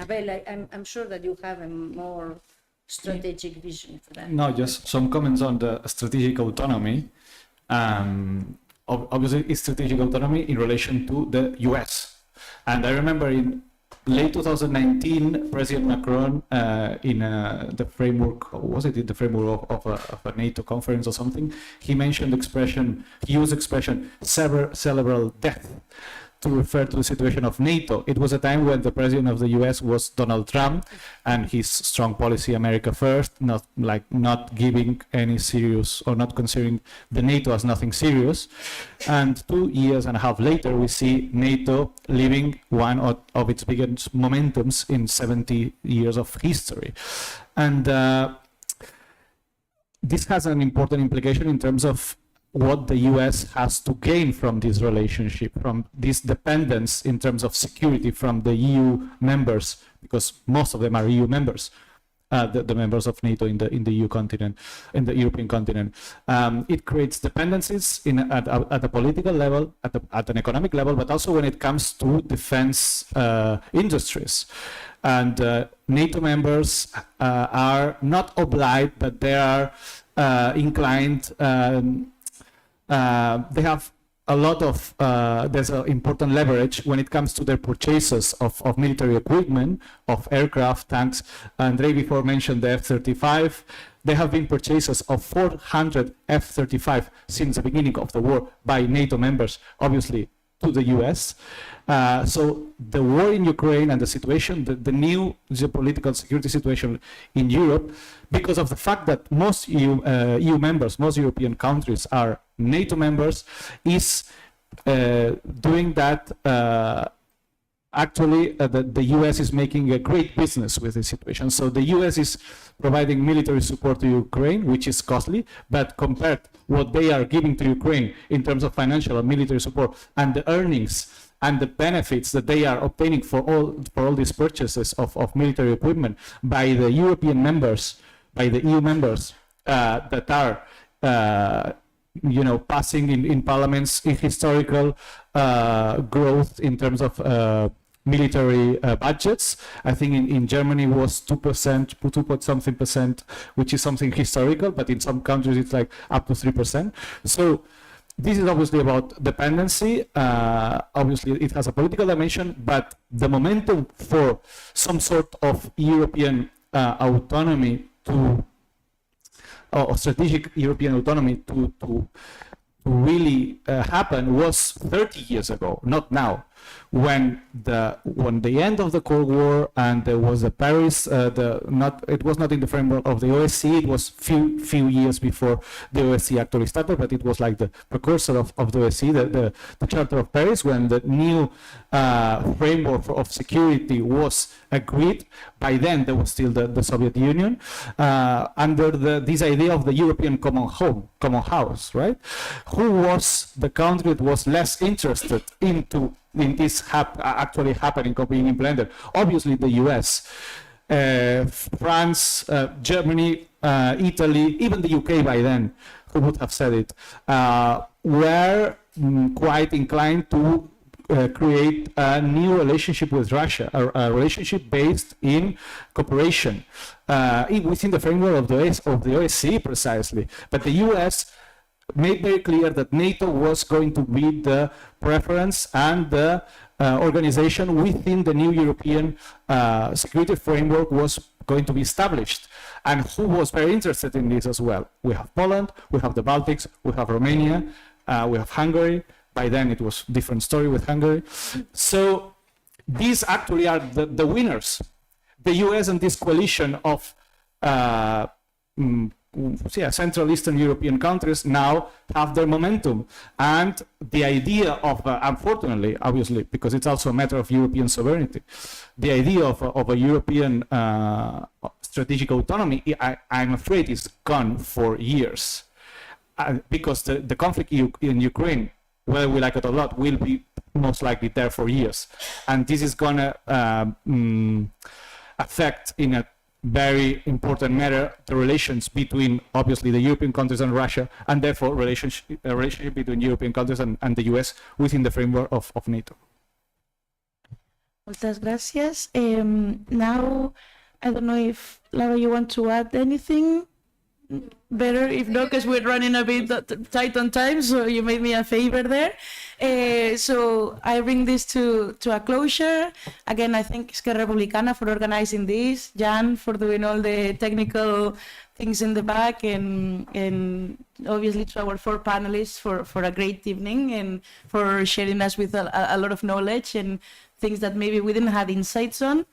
Abel, I'm sure that you have a more strategic vision for that. No, just some comments on the strategic autonomy. Obviously, it's strategic autonomy in relation to the US. And I remember in late 2019, President Macron, in the framework, was it in the framework of a NATO conference or something, he mentioned he used expression cerebral death to refer to the situation of NATO. It was a time when the president of the US was Donald Trump, and his strong policy, America first, not giving any serious or not considering the NATO as nothing serious. And 2.5 years later, we see NATO living one of its biggest momentums in 70 years of history. And this has an important implication in terms of what the US has to gain from this relationship, from this dependence in terms of security from the EU members, because most of them are EU members, the members of NATO in the EU continent, in the European continent. It creates dependencies at a political level, at an economic level, but also when it comes to defense industries. And NATO members are not obliged, but they are inclined. They have a lot of, there's an important leverage when it comes to their purchases of military equipment, of aircraft, tanks. Andrej before mentioned the F-35. There have been purchases of 400 F-35 since the beginning of the war by NATO members, obviously to the US. So the war in Ukraine and the situation, the new geopolitical security situation in Europe, because of the fact that most EU members, most European countries are NATO members, is doing that. Actually, the US is making a great business with this situation. So the US is providing military support to Ukraine, which is costly, but compared what they are giving to Ukraine in terms of financial and military support and the earnings and the benefits that they are obtaining for all these purchases of military equipment by the European members, by the EU members that are passing in parliaments in historical growth in terms of military budgets. I think in Germany was 2%, 2.something%, which is something historical, but in some countries it's like up to 3%. So this is obviously about dependency. Obviously it has a political dimension, but the momentum for some sort of European autonomy or strategic European autonomy to really happen was 30 years ago, not now. When the end of the Cold War and there was the Paris, it was not in the framework of the OSCE. It was few years before the OSCE actually started, but it was like the precursor of the OSCE, the Charter of Paris, when the new framework of security was agreed. By then there was still the Soviet Union under this idea of the European common house, right? Who was the country that was less interested in this actually happening or being implemented? Obviously the US, France, Germany, Italy, even the UK by then, who would have said it, were quite inclined to create a new relationship with Russia, a relationship based in cooperation within the framework of the OSCE precisely. But the US made very clear that NATO was going to be the preference and the organization within the new European security framework was going to be established. And who was very interested in this as well? We have Poland, we have the Baltics, we have Romania, we have Hungary. By then it was a different story with Hungary. So these actually are the winners. The US and this coalition of Central Eastern European countries now have their momentum. And the idea of, unfortunately, obviously, because it's also a matter of European sovereignty, the idea of a European strategic autonomy, I'm afraid, is gone for years. Because the conflict in Ukraine, whether we like it or not, will be most likely there for years. And this is going to affect in a very important matter the relations between obviously the European countries and Russia, and therefore relationship between European countries and the US within the framework of NATO. Muchas gracias. Now, I don't know if Laura, you want to add anything? Better if not, because we're running a bit tight on time, so you made me a favor there. So I bring this to a closure. Again, I thank Esquerra Republicana for organizing this, Jan for doing all the technical things in the back, and obviously to our four panelists for a great evening and for sharing us with a lot of knowledge and things that maybe we didn't have insights on.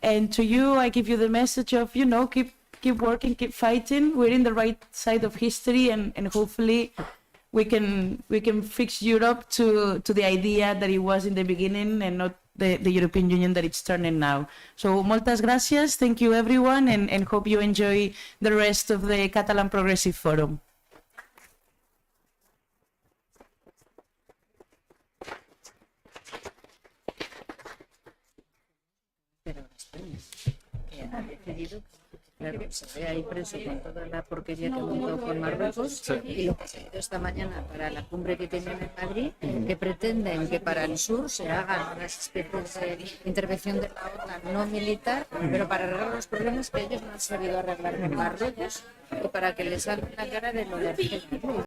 And to you, I give you the message of, keep working, keep fighting. We're in the right side of history, and hopefully we can fix Europe to the idea that it was in the beginning, and not the European Union that it's turning now. So, moltes gràcies, thank you everyone, and hope you enjoy the rest of the Catalan Progressive Forum. Ha decidido, claro, se ve ahí preso con toda la porquería que ha montado con Marruecos y lo que ha salido esta mañana para la cumbre que tienen en Madrid, que pretenden que para el sur se hagan unas especies de intervención de la OTAN no militar, pero para arreglar los problemas que ellos no han sabido arreglar con Marruecos y para que les salga la cara de lo de Argelia.